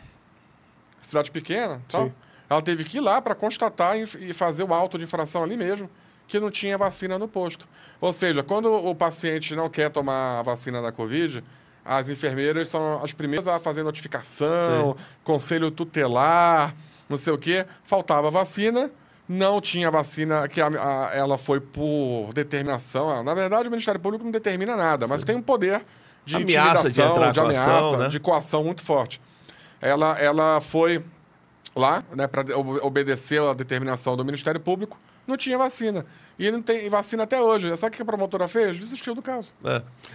Cidade pequena, tal. Ela teve que ir lá para constatar e fazer o auto de infração ali mesmo, que não tinha vacina no posto. Ou seja, quando o paciente não quer tomar a vacina da Covid, as enfermeiras são as primeiras a fazer notificação, conselho tutelar, não sei o quê. Faltava vacina, não tinha vacina, que ela foi por determinação. Na verdade, o Ministério Público não determina nada, mas tem um poder de ameaça, intimidação, de ameaça, coação, né? de coação muito forte. Ela foi lá, né, para obedecer a determinação do Ministério Público, não tinha vacina. E não tem vacina até hoje. Sabe o que a promotora fez? Desistiu do caso.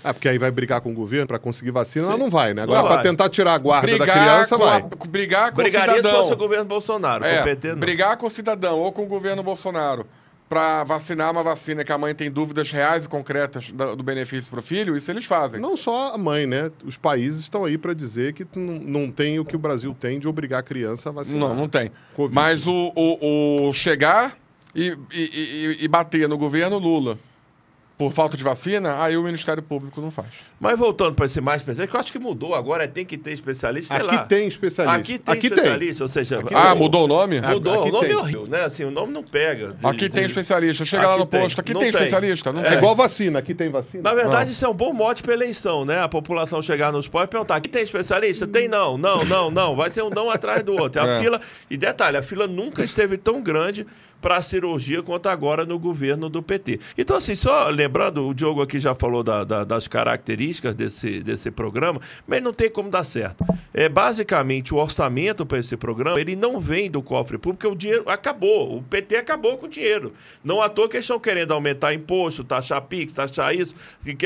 Porque aí vai brigar com o governo para conseguir vacina, Sim. ela não vai, né? Agora, para tentar tirar a guarda da criança, vai. Brigar com o Brigaria cidadão. se fosse o governo Bolsonaro, com o PT não. Brigar com o cidadão ou com o governo Bolsonaro para vacinar uma vacina que a mãe tem dúvidas reais e concretas do benefício para o filho, isso eles fazem. Não só a mãe, né? Os países estão aí para dizer que não tem o que o Brasil tem de obrigar a criança a vacinar. Não tem. Covid. Mas o chegar e bater no governo Lula por falta de vacina, aí o Ministério Público não faz. Mas voltando para esse mais especialista, que eu acho que mudou agora, tem que ter especialista, sei lá. Aqui tem especialista. Aqui tem especialista, ou seja... Mudou o nome? Mudou, Aqui o nome tem. é horrível, né? Assim, o nome não pega. Aqui tem especialista. Chega lá no posto, aqui Não tem especialista. Não É tem. igual vacina. Aqui tem vacina? Na verdade, isso é um bom mote para eleição, né? A população chegar nos postos e perguntar: aqui tem especialista? Tem não. Vai ser um não atrás do outro. A fila. E detalhe, a fila nunca esteve tão grande para a cirurgia quanto agora no governo do PT. Então, assim, só lembrando, o Diogo aqui já falou das características desse programa, mas não tem como dar certo. Basicamente, o orçamento para esse programa, ele não vem do cofre público, porque o dinheiro acabou. O PT acabou com o dinheiro. Não à toa que eles estão querendo aumentar imposto, taxar PIX, taxar isso.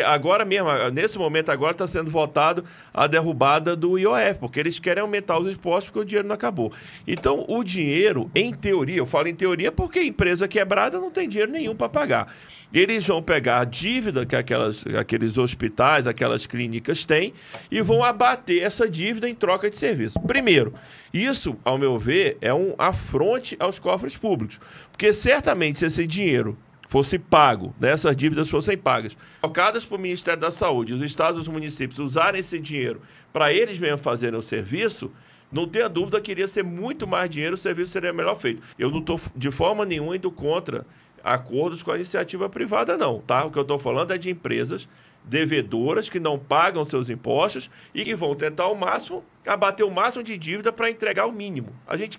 Agora mesmo, nesse momento agora, está sendo votado a derrubada do IOF, porque eles querem aumentar os impostos porque o dinheiro não acabou. Então, o dinheiro, em teoria, eu falo em teoria porque a empresa quebrada não tem dinheiro nenhum para pagar. Eles vão pegar a dívida que aqueles hospitais, aquelas clínicas têm e vão abater essa dívida em troca de serviço. Primeiro, isso, ao meu ver, é um afronte aos cofres públicos. Porque certamente se esse dinheiro fosse pago, né, essas dívidas fossem pagas, colocadas para o Ministério da Saúde, os estados e os municípios usarem esse dinheiro para eles mesmos fazerem o serviço, não tenha dúvida que iria ser muito mais dinheiro, o serviço seria melhor feito. Eu não estou de forma nenhuma indo contra acordos com a iniciativa privada, não, tá? O que eu estou falando é de empresas devedoras que não pagam seus impostos e que vão tentar ao máximo abater o máximo de dívida para entregar o mínimo.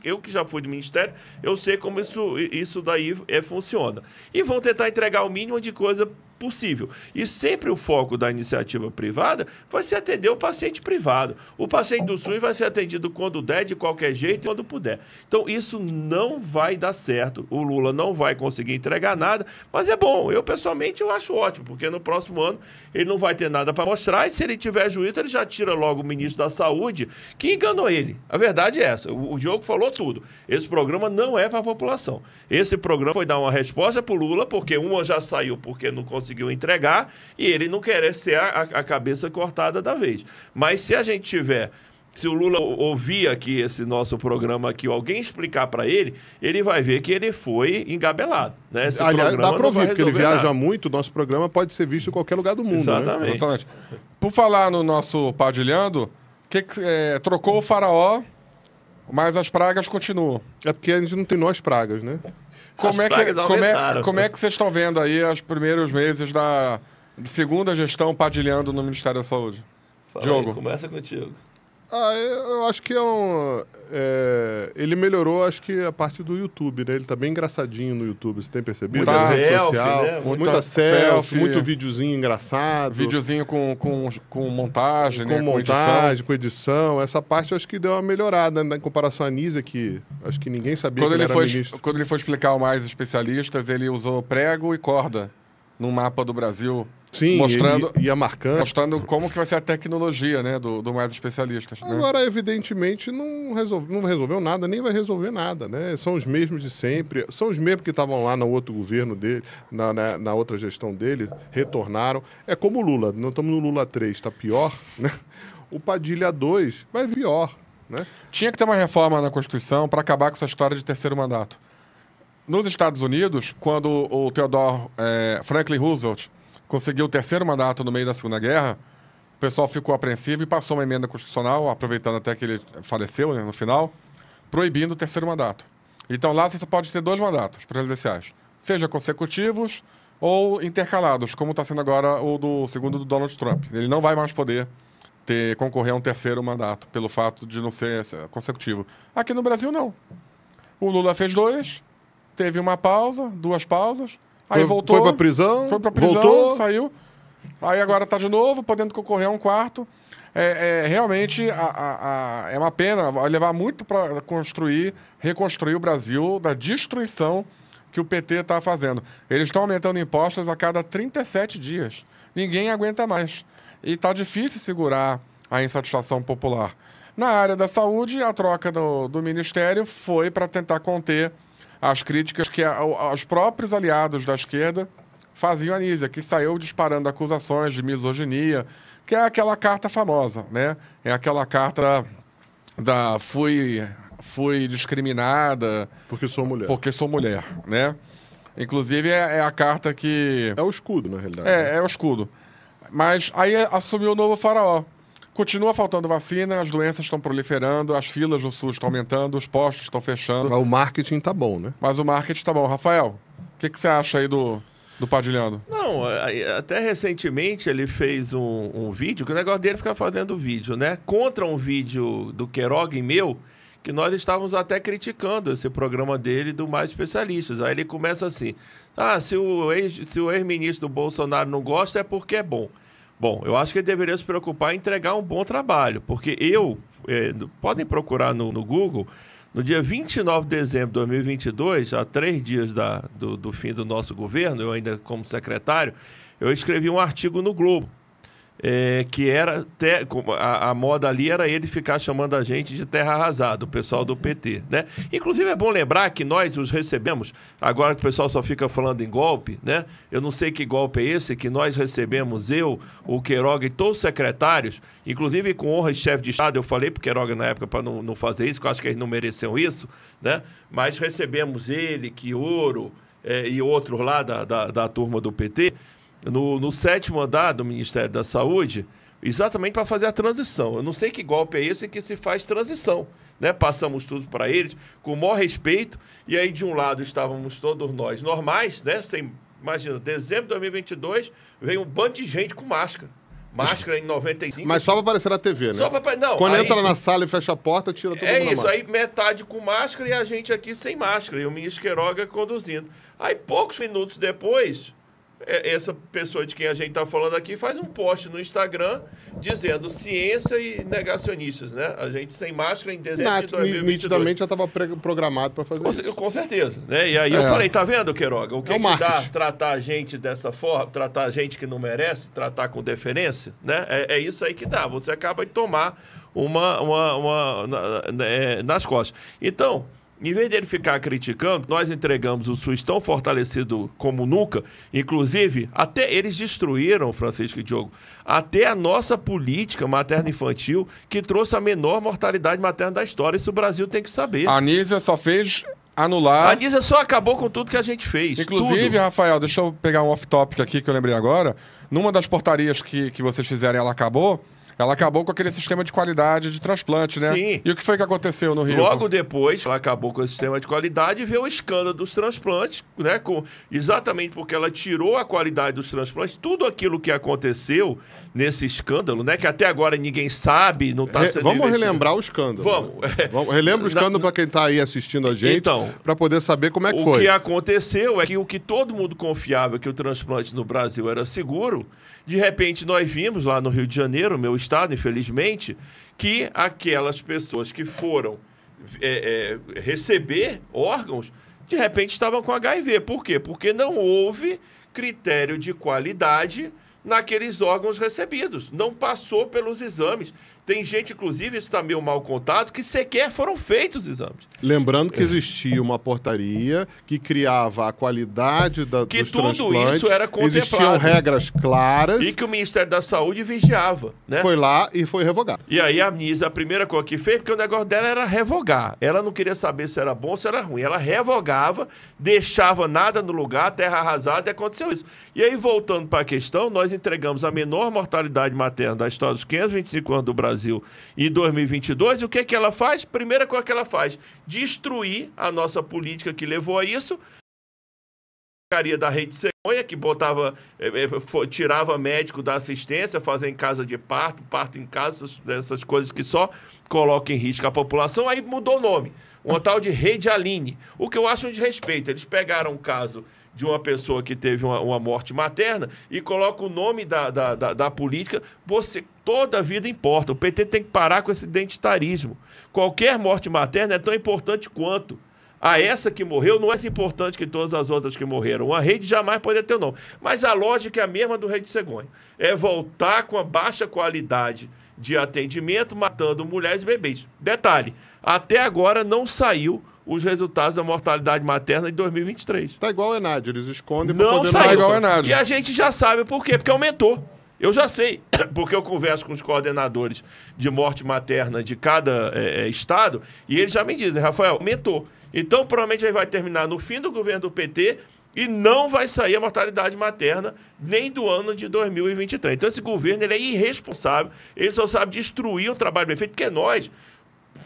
Eu que já fui do Ministério, eu sei como isso daí funciona. E vão tentar entregar o mínimo de coisa possível. E sempre o foco da iniciativa privada vai ser atender o paciente privado. O paciente do SUS vai ser atendido quando der, de qualquer jeito e quando puder. Então, isso não vai dar certo. O Lula não vai conseguir entregar nada, mas é bom. Eu, pessoalmente, eu acho ótimo, porque no próximo ano ele não vai ter nada para mostrar e se ele tiver juízo, ele já tira logo o ministro da Saúde, que enganou ele. A verdade é essa. O Diogo falou tudo. Esse programa não é para a população. Esse programa foi dar uma resposta para o Lula, porque uma já saiu porque não conseguiu entregar e ele não quer ser a cabeça cortada da vez. Mas se a gente tiver... Se o Lula ouvir aqui esse nosso programa aqui, alguém explicar para ele, ele vai ver que ele foi engabelado. Né? Esse Aliás, dá para ouvir, porque ele viaja nada. muito, nosso programa pode ser visto em qualquer lugar do mundo. Exatamente. Né? Exatamente. Por falar no nosso Padilhando, trocou o faraó, mas as pragas continuam. É porque a gente não tem nós pragas, né? Como é que vocês estão vendo aí os primeiros meses da segunda gestão Padilhando no Ministério da Saúde? Fala Diogo. aí, começa contigo. Eu acho que ele melhorou, acho que a parte do YouTube, né? Ele tá bem engraçadinho no YouTube, você tem percebido? Muita rede selfie, social, né? muita selfie, muito videozinho engraçado. Videozinho com montagem, com né? montagem, com edição. Essa parte eu acho que deu uma melhorada, né? Em comparação à Anísia, que acho que ninguém sabia que ele era ministro. Quando ele foi explicar ao Mais Especialistas, ele usou prego e corda num mapa do Brasil. Sim, ia marcando. Mostrando como que vai ser a tecnologia, né, do Mais Especialistas. Né? Agora, evidentemente, não resolveu nada, nem vai resolver nada, né? São os mesmos de sempre, são os mesmos que estavam lá no outro governo dele, na outra gestão dele, retornaram. É como o Lula, não estamos no Lula 3, está pior, né? O Padilha 2 vai pior, né? Tinha que ter uma reforma na Constituição para acabar com essa história de terceiro mandato. Nos Estados Unidos, quando o Theodore Franklin Roosevelt conseguiu o terceiro mandato no meio da Segunda Guerra, o pessoal ficou apreensivo e passou uma emenda constitucional, aproveitando até que ele faleceu, né, no final, proibindo o terceiro mandato. Então lá você só pode ter 2 mandatos presidenciais, seja consecutivos ou intercalados, como está sendo agora o do segundo do Donald Trump. Ele não vai mais poder concorrer a um terceiro mandato, pelo fato de não ser consecutivo. Aqui no Brasil, não. O Lula fez 2, teve uma pausa, 2 pausas, aí voltou. Foi pra prisão, voltou, saiu. Aí agora está de novo, podendo concorrer a um 4º. Realmente é uma pena, vai levar muito para reconstruir o Brasil da destruição que o PT está fazendo. Eles estão aumentando impostos a cada 37 dias. Ninguém aguenta mais. E está difícil segurar a insatisfação popular. Na área da saúde, a troca do ministério foi para tentar conter as críticas que os próprios aliados da esquerda faziam a Anísia, que saiu disparando acusações de misoginia, que é aquela carta famosa, né? É aquela carta da fui discriminada... Porque sou mulher. Porque sou mulher, né? Inclusive, é a carta que... É o escudo, na realidade. É o escudo. Mas aí assumiu o novo faraó. Continua faltando vacina, as doenças estão proliferando, as filas no SUS estão aumentando, os postos estão fechando. Mas o marketing tá bom, né? Mas o marketing tá bom. Rafael, o que você acha aí do Padilhando? Não, até recentemente ele fez um vídeo, que o negócio dele é ficar fazendo vídeo, né? Contra um vídeo do Queiroga e meu, que nós estávamos até criticando esse programa dele do Mais Especialistas. Aí ele começa assim, se o ex-ministro do Bolsonaro não gosta é porque é bom. Bom, eu acho que ele deveria se preocupar em entregar um bom trabalho, porque podem procurar no Google, no dia 29 de dezembro de 2022, há 3 dias do fim do nosso governo, eu ainda como secretário, eu escrevi um artigo no Globo, que era a moda ali era ele ficar chamando a gente de terra arrasada, o pessoal do PT, né? Inclusive é bom lembrar que nós os recebemos, agora que o pessoal só fica falando em golpe, né? Eu não sei que golpe é esse que nós recebemos, o Queiroga e todos os secretários, inclusive com honra de chefe de Estado, eu falei pro Queiroga na época para não fazer isso, que eu acho que eles não mereciam isso, né? Mas recebemos ele, Quioro e outros lá da turma do PT, no 7º andar do Ministério da Saúde, exatamente para fazer a transição. Eu não sei que golpe é esse que se faz transição, né? Passamos tudo para eles, com o maior respeito, e aí de um lado estávamos todos nós normais, né? Imagina, dezembro de 2022, veio um bando de gente com máscara. Máscara em 95. Mas só para aparecer na TV, né? Só não, quando entra na sala e fecha a porta, tira todo mundo na máscara. Aí metade com máscara e a gente aqui sem máscara, e o ministro Queiroga conduzindo. Aí poucos minutos depois... essa pessoa de quem a gente está falando aqui faz um post no Instagram dizendo ciência e negacionistas, né? A gente sem máscara em dezembro de 2022. Nitidamente já estava programado para fazer isso. Com certeza, né? E aí eu falei, tá vendo, Queiroga? O que dá tratar a gente dessa forma, tratar a gente que não merece, tratar com deferência, né? É isso aí que dá. Você acaba de tomar nas costas. Então... Em vez dele ficar criticando, nós entregamos o SUS tão fortalecido como nunca. Inclusive, até eles destruíram, Francisco e Diogo, até a nossa política materno-infantil, que trouxe a menor mortalidade materna da história. Isso o Brasil tem que saber. A Anísia só fez anular... A Anísia só acabou com tudo que a gente fez. Inclusive, tudo. Rafael, deixa eu pegar um off-topic aqui que eu lembrei agora. Numa das portarias que vocês fizeram, ela acabou... Ela acabou com aquele sistema de qualidade de transplante, né? Sim. E o que foi que aconteceu no Rio? Logo depois, ela acabou com o sistema de qualidade e veio o escândalo dos transplantes, né? Exatamente porque ela tirou a qualidade dos transplantes. Tudo aquilo que aconteceu nesse escândalo, né? Que até agora ninguém sabe, não está sendo Vamos investigado. relembrar o escândalo. Vamos. Relembra o escândalo para quem está aí assistindo a gente, Então, para poder saber como é que O foi. que aconteceu é que o que todo mundo confiava que o transplante no Brasil era seguro, de repente nós vimos lá no Rio de Janeiro, meu estado, infelizmente, que aquelas pessoas que foram receber órgãos, de repente estavam com HIV. Por quê? Porque não houve critério de qualidade naqueles órgãos recebidos. Não passou pelos exames. Tem gente, inclusive, isso está meio mal contado, que sequer foram feitos os exames. Lembrando que existia uma portaria que criava a qualidade dos transplantes. Tudo isso era contemplado. Existiam regras claras. E que o Ministério da Saúde vigiava, né? Foi lá e foi revogado. E aí a ministra, a primeira coisa que fez, porque o negócio dela era revogar. Ela não queria saber se era bom ou se era ruim. Ela revogava, deixava nada no lugar, terra arrasada, e aconteceu isso. E aí, voltando para a questão, nós entregamos a menor mortalidade materna da história dos 525 anos do Brasil em 2022. E o que ela faz? Primeira coisa que ela faz, destruir a nossa política que levou a isso. Da Rede Cegonha, que tirava médico da assistência, fazia em casa de parto em casa, essas coisas que só colocam em risco a população. Aí mudou o nome, uma tal de Rede Aline. O que eu acho um desrespeito. Eles pegaram um caso de uma pessoa que teve uma morte materna e colocam o nome da política. Toda a vida importa. O PT tem que parar com esse identitarismo. Qualquer morte materna é tão importante quanto. Essa que morreu não é mais importante que todas as outras que morreram. Uma rede jamais poderia ter o nome. Mas a lógica é a mesma do Rede Cegonha. É voltar com a baixa qualidade de atendimento, matando mulheres e bebês. Detalhe, até agora não saiu os resultados da mortalidade materna de 2023. Tá igual o Enad, eles escondem para poder... Não saiu. Igual o Enad. E a gente já sabe por quê, porque aumentou. Eu já sei, porque eu converso com os coordenadores de morte materna de cada estado, e eles já me dizem, Rafael, aumentou. Então, provavelmente, a gente vai terminar no fim do governo do PT e não vai sair a mortalidade materna nem do ano de 2023. Então, esse governo ele é irresponsável, ele só sabe destruir um trabalho bem feito, porque nós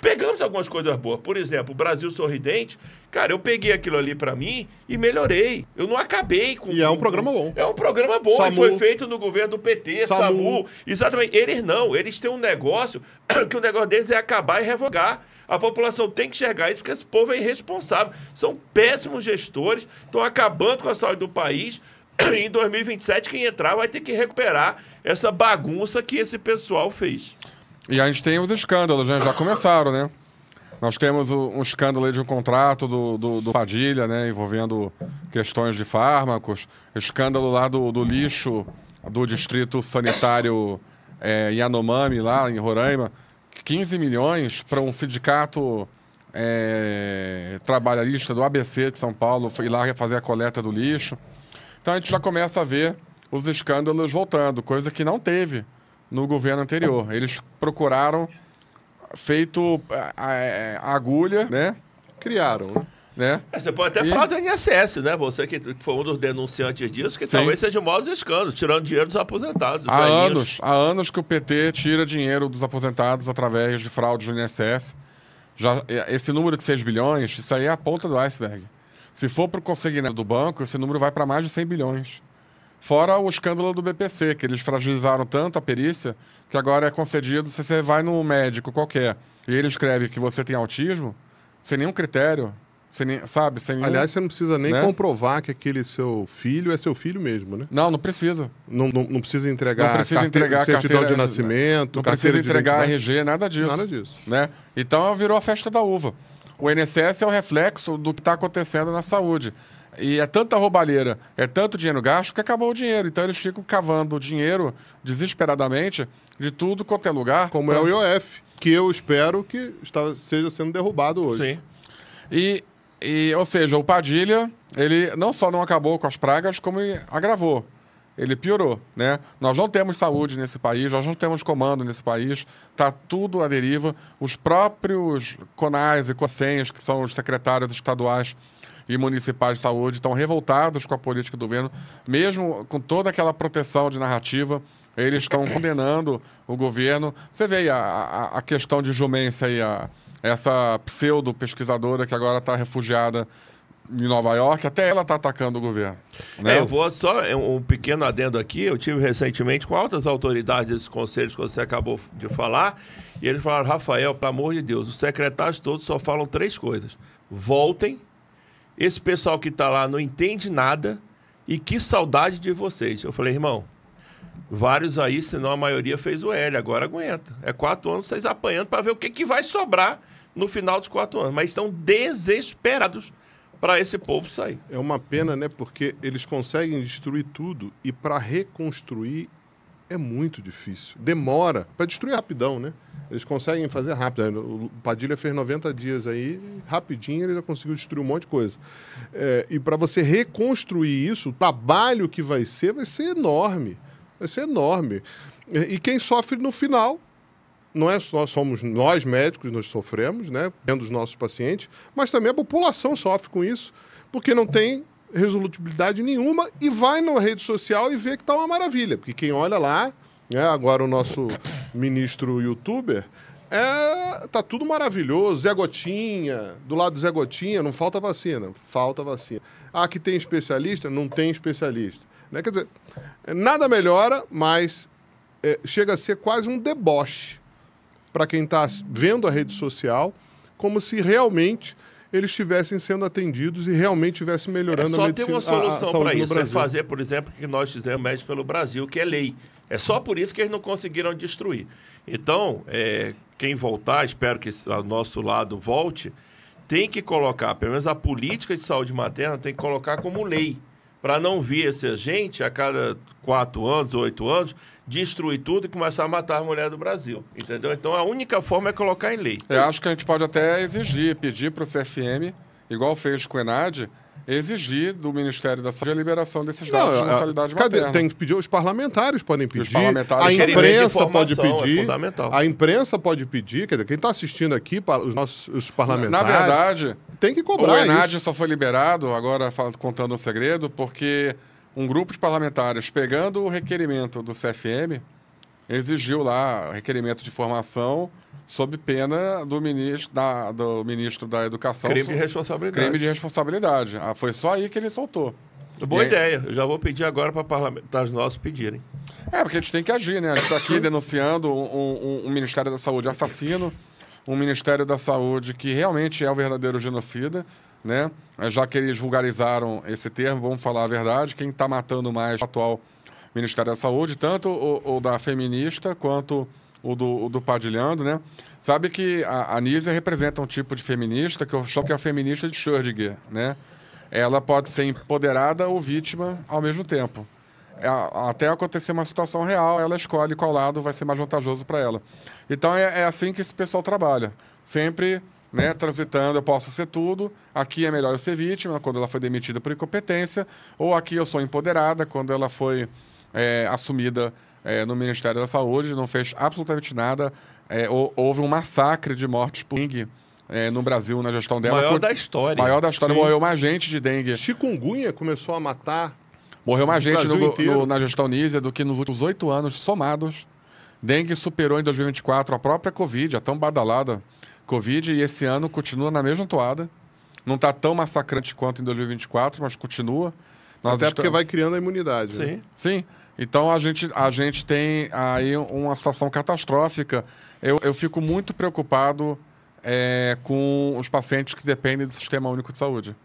pegamos algumas coisas boas. Por exemplo, o Brasil Sorridente, cara, eu peguei aquilo ali para mim e melhorei. Eu não acabei com... E é um programa bom. É um programa bom. SAMU, e foi feito no governo do PT, SAMU. Exatamente. Eles têm um negócio que o negócio deles é acabar e revogar. A população tem que enxergar isso, porque esse povo é irresponsável. São péssimos gestores, estão acabando com a saúde do país. Em 2027, quem entrar vai ter que recuperar essa bagunça que esse pessoal fez. E a gente tem os escândalos, né? Já começaram, né? Nós temos um escândalo aí de um contrato do Padilha, né? Envolvendo questões de fármacos. Escândalo lá do lixo do distrito sanitário Yanomami, lá em Roraima. 15 milhões para um sindicato trabalhista do ABC de São Paulo ir lá fazer a coleta do lixo. Então a gente já começa a ver os escândalos voltando, coisa que não teve no governo anterior. Eles procuraram, feito a agulha, né? Criaram, né? Você pode até falar do INSS, né? Você que foi um dos denunciantes disso, que Sim. talvez seja o maior dos escândalos, tirando dinheiro dos aposentados. Há anos que o PT tira dinheiro dos aposentados através de fraude do INSS. Esse número de 6 bilhões, isso aí é a ponta do iceberg. Se for para o consignado do banco, esse número vai para mais de 100 bilhões. Fora o escândalo do BPC, que eles fragilizaram tanto a perícia que agora é concedido se você vai num médico qualquer e ele escreve que você tem autismo, sem nenhum critério, sabe? Sem nenhum, aliás, você não precisa nem comprovar que aquele seu filho é seu filho mesmo, né? Não precisa. Não precisa entregar, certidão de nascimento, não precisa entregar RG, nada disso. Nada disso. Né? Então virou a festa da uva. O INSS é o reflexo do que está acontecendo na saúde. E é tanta roubalheira, é tanto dinheiro gasto que acabou o dinheiro. Então eles ficam cavando dinheiro desesperadamente de tudo quanto é lugar. Como é o IOF, que eu espero que seja sendo derrubado hoje. Sim. Ou seja, o Padilha, ele não só não acabou com as pragas, como ele agravou. Ele piorou, né? Nós não temos saúde nesse país, nós não temos comando nesse país, está tudo à deriva. Os próprios CONAS e COSENs, que são os secretários estaduais e municipais de saúde, estão revoltados com a política do governo, mesmo com toda aquela proteção de narrativa. Eles estão condenando o governo. Você vê aí a questão de Jumência aí, essa pseudo-pesquisadora que agora está refugiada em Nova York, até ela está atacando o governo. Né? Eu vou só um pequeno adendo aqui. Eu tive recentemente com altas autoridades desses conselhos que você acabou de falar, e eles falaram: Rafael, pelo amor de Deus, os secretários todos só falam 3 coisas. Voltem, esse pessoal que está lá não entende nada, e que saudade de vocês. Eu falei: irmão, vários aí, senão a maioria fez o L, agora aguenta. É 4 anos vocês apanhando para ver o que vai sobrar no final dos 4 anos. Mas estão desesperados para esse povo sair. É uma pena, né? Porque eles conseguem destruir tudo e para reconstruir é muito difícil. Demora. Para destruir rapidão, né? Eles conseguem fazer rápido. O Padilha fez 90 dias aí, rapidinho ele já conseguiu destruir um monte de coisa. E para você reconstruir isso, o trabalho que vai ser enorme. Vai ser enorme. E quem sofre no final não é só somos nós médicos, nós sofremos, né, vendo os nossos pacientes, mas também a população sofre com isso, porque não tem resolutibilidade nenhuma e vai na rede social e vê que está uma maravilha. Porque quem olha lá, né, agora o nosso ministro youtuber, tá tudo maravilhoso, Zé Gotinha, do lado do Zé Gotinha, não falta vacina, falta vacina. Ah, que tem especialista? Não tem especialista. Né? Quer dizer, nada melhora, mas chega a ser quase um deboche para quem está vendo a rede social, como se realmente eles estivessem sendo atendidos e realmente estivessem melhorando a medicina. Só tem uma solução para isso, é fazer, por exemplo, o que nós fizemos Médicos pelo Brasil, que é lei. É só por isso que eles não conseguiram destruir. Então, quem voltar, espero que o nosso lado volte, tem que colocar, pelo menos a política de saúde materna tem que colocar como lei, para não vir essa gente a cada 4 anos, 8 anos, destruir tudo e começar a matar a mulher do Brasil, entendeu? Então a única forma é colocar em lei. Eu acho que a gente pode até pedir para o CFM, igual fez com o ENAD, exigir do Ministério da Saúde a liberação desses dados de mortalidade materna. Tem que pedir, os parlamentares podem pedir, a imprensa pode pedir, fundamental. A imprensa pode pedir, quer dizer, quem está assistindo aqui, os parlamentares... Na verdade, tem que cobrar o ENAD isso. só foi liberado, agora contando um segredo, porque um grupo de parlamentares, pegando o requerimento do CFM, exigiu lá requerimento de informação sob pena do ministro da Educação. Crime de responsabilidade. Crime de responsabilidade. Foi só aí que ele soltou. Boa ideia. Eu já vou pedir agora para parlamentares nossos pedirem. Porque a gente tem que agir, né? A gente está aqui denunciando um Ministério da Saúde assassino, um Ministério da Saúde que realmente é o verdadeiro genocida, né? Já que eles vulgarizaram esse termo, vamos falar a verdade, quem está matando mais é o atual Ministério da Saúde, tanto o da feminista quanto o do Padilhando, né? Sabe que a Nízia representa um tipo de feminista que eu chamo que é a feminista de Schrödinger, né? Ela pode ser empoderada ou vítima ao mesmo tempo. Até acontecer uma situação real, ela escolhe qual lado vai ser mais vantajoso para ela. Então é assim que esse pessoal trabalha. Sempre, né, transitando, eu posso ser tudo, aqui é melhor eu ser vítima, quando ela foi demitida por incompetência, ou aqui eu sou empoderada, quando ela foi assumida no Ministério da Saúde, não fez absolutamente nada. Houve um massacre de mortes por dengue no Brasil, na gestão dela. Maior da história. Maior da história. Sim. Morreu mais gente de dengue. Chikungunya começou a matar. Morreu mais gente na gestão Nízia do que nos últimos 8 anos somados. Dengue superou em 2024 a própria Covid, a tão badalada Covid, e esse ano continua na mesma toada. Não está tão massacrante quanto em 2024, mas continua. Porque vai criando a imunidade. Sim. Né? Sim. Então a gente tem aí uma situação catastrófica. Eu fico muito preocupado com os pacientes que dependem do Sistema Único de Saúde.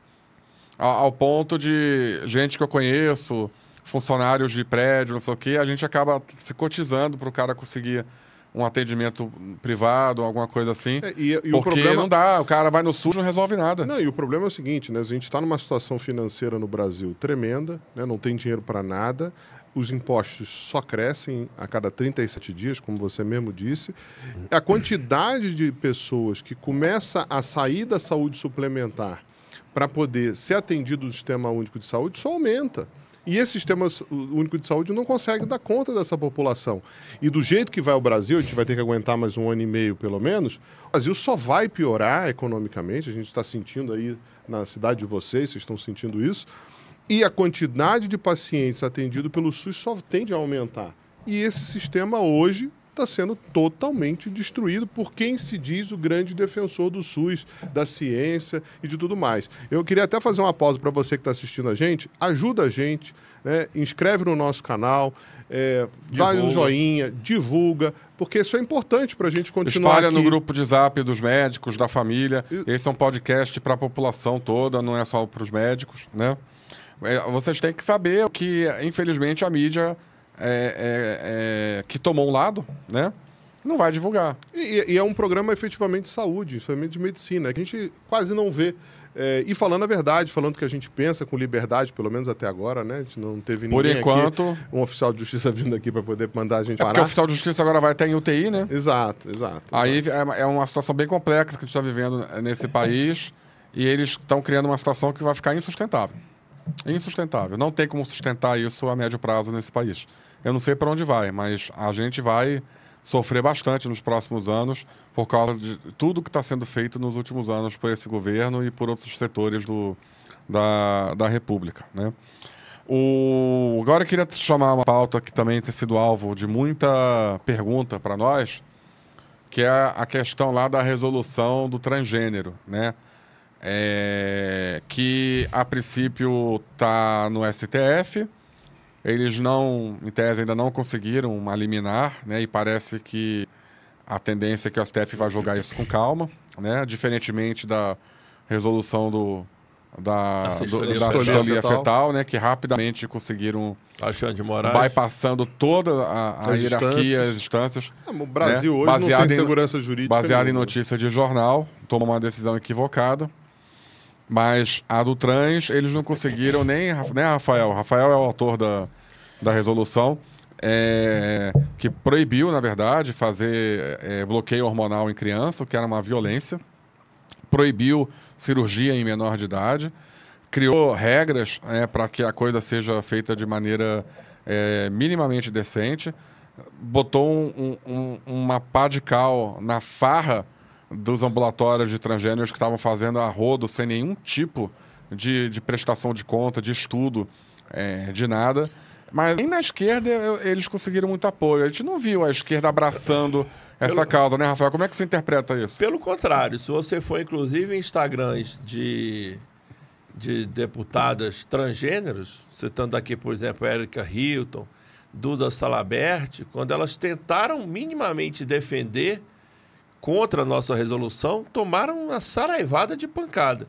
Ao ponto de gente que eu conheço, funcionários de prédio, não sei o quê, a gente acaba se cotizando para o cara conseguir um atendimento privado, alguma coisa assim. Porque o problema... não dá, o cara vai no SUS e não resolve nada. Não, e o problema é o seguinte, né? A gente está numa situação financeira no Brasil tremenda, né? Não tem dinheiro para nada, os impostos só crescem a cada 37 dias, como você mesmo disse. A quantidade de pessoas que começa a sair da saúde suplementar para poder ser atendido no Sistema Único de Saúde só aumenta. E esse Sistema Único de Saúde não consegue dar conta dessa população. E do jeito que vai o Brasil, a gente vai ter que aguentar mais 1 ano e meio, pelo menos, o Brasil só vai piorar economicamente. A gente está sentindo aí na cidade de vocês estão sentindo isso. E a quantidade de pacientes atendidos pelo SUS só tende a aumentar. E esse sistema hoje está sendo totalmente destruído por quem se diz o grande defensor do SUS, da ciência e de tudo mais. Eu queria até fazer uma pausa para você que está assistindo a gente. Ajuda a gente, né? Inscreve no nosso canal, dá um joinha, divulga, porque isso é importante para a gente continuar Espalha aqui. no grupo de zap dos médicos, da família. Esse é um podcast para a população toda, não é só para os médicos, né? Vocês têm que saber que, infelizmente, a mídia que tomou um lado, né? Não vai divulgar. E é um programa efetivamente de saúde, efetivamente de medicina, que a gente quase não vê. E falando a verdade, falando o que a gente pensa com liberdade, pelo menos até agora, né? A gente não teve ninguém Por enquanto, aqui, um oficial de justiça vindo aqui para poder mandar a gente porque parar. o oficial de justiça agora vai até em UTI, né? Exato. Aí é uma situação bem complexa que a gente está vivendo nesse país e eles estão criando uma situação que vai ficar insustentável. Insustentável. Não tem como sustentar isso a médio prazo nesse país. Eu não sei para onde vai, mas a gente vai sofrer bastante nos próximos anos por causa de tudo que está sendo feito nos últimos anos por esse governo e por outros setores da República, né? Agora eu queria chamar uma pauta que também tem sido alvo de muita pergunta para nós, que é a questão lá da resolução do transgênero, né? Que a princípio está no STF. Eles não, em tese, ainda não conseguiram uma liminar, né? E parece que a tendência é que o STF vai julgar isso com calma, né? Diferentemente da resolução da assistolia fetal, né? Que rapidamente conseguiram, Alexandre de Moraes, bypassando toda a hierarquia, as instâncias. O Brasil, né? Hoje não tem segurança jurídica. Baseado em notícia de jornal, tomou uma decisão equivocada. Mas a do trans, eles não conseguiram nem Rafael. Rafael é o autor da resolução, que proibiu, na verdade, fazer bloqueio hormonal em criança, o que era uma violência. Proibiu cirurgia em menor de idade. Criou regras para que a coisa seja feita de maneira minimamente decente. Botou uma pá de cal na farra dos ambulatórios de transgêneros que estavam fazendo a rodo sem nenhum tipo de prestação de conta, de estudo, de nada. Mas nem na esquerda eles conseguiram muito apoio. A gente não viu a esquerda abraçando essa causa, né, Rafael? Como é que você interpreta isso? Pelo contrário, se você for inclusive em Instagrams de deputadas transgêneros, citando aqui, por exemplo, Érica Hilton, Duda Salabert, quando elas tentaram minimamente defender contra a nossa resolução, tomaram uma saraivada de pancada.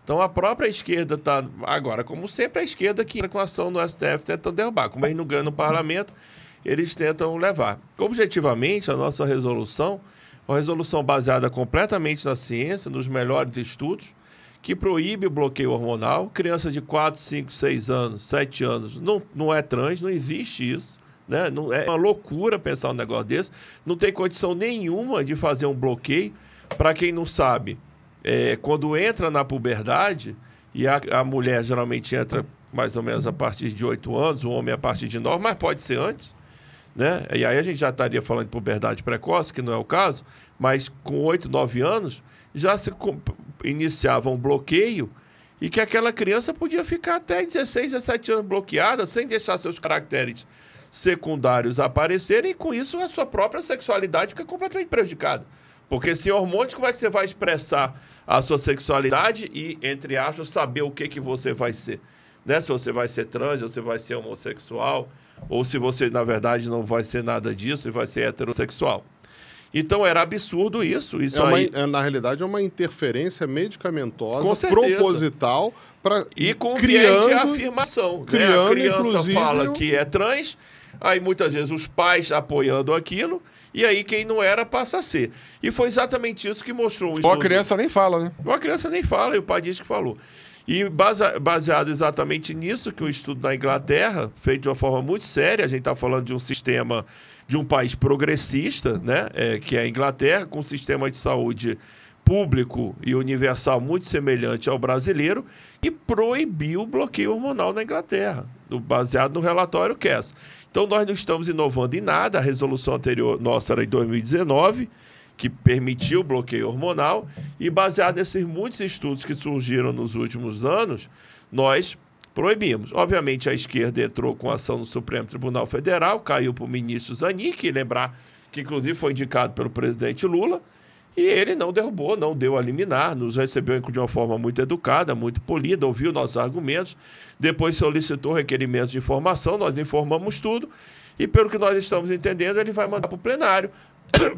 Então a própria esquerda está... Agora, como sempre, a esquerda que entra com ação no STF tentando derrubar. Como eles não ganham no parlamento, eles tentam levar. Objetivamente, a nossa resolução, uma resolução baseada completamente na ciência, nos melhores estudos, que proíbe o bloqueio hormonal. Criança de 4, 5, 6 anos, 7 anos, não é trans, não existe isso. Né? Não, é uma loucura pensar um negócio desse. Não tem condição nenhuma de fazer um bloqueio. Para quem não sabe, quando entra na puberdade, e a mulher geralmente entra mais ou menos a partir de 8 anos, o homem a partir de 9, mas pode ser antes, né? E aí a gente já estaria falando de puberdade precoce, que não é o caso, mas com 8, 9 anos já se iniciava um bloqueio e que aquela criança podia ficar até 16, 17 anos bloqueada, sem deixar seus caracteres secundários aparecerem, e com isso a sua própria sexualidade fica completamente prejudicada. Porque sem hormônios, como é que você vai expressar a sua sexualidade e, entre aspas, saber o que você vai ser? Né? Se você vai ser trans, ou se vai ser homossexual, ou se você, na verdade, não vai ser nada disso e vai ser heterossexual. Então, era absurdo isso. Na realidade, é uma interferência medicamentosa, com certeza, proposital, e com viés de afirmação. Criando, a criança inclusive, fala que é trans, aí muitas vezes os pais apoiando aquilo, e aí quem não era passa a ser. E foi exatamente isso que mostrou o estudo. Ou a criança nem fala, né? Ou a criança nem fala, e o pai diz que falou. E baseado exatamente nisso, que o estudo da Inglaterra, feito de uma forma muito séria, a gente está falando de um sistema, de um país progressista, né? Que é a Inglaterra, com um sistema de saúde público e universal muito semelhante ao brasileiro, e proibiu o bloqueio hormonal na Inglaterra, baseado no relatório Cass. Então, nós não estamos inovando em nada. A resolução anterior nossa era em 2019, que permitiu o bloqueio hormonal, e baseado nesses muitos estudos que surgiram nos últimos anos, nós proibimos. Obviamente, a esquerda entrou com ação no Supremo Tribunal Federal, caiu para o ministro Zanin, que lembrar que inclusive foi indicado pelo presidente Lula, e ele não derrubou, não deu a liminar, nos recebeu de uma forma muito educada, muito polida, ouviu nossos argumentos, depois solicitou requerimentos de informação, nós informamos tudo, e pelo que nós estamos entendendo, ele vai mandar para o plenário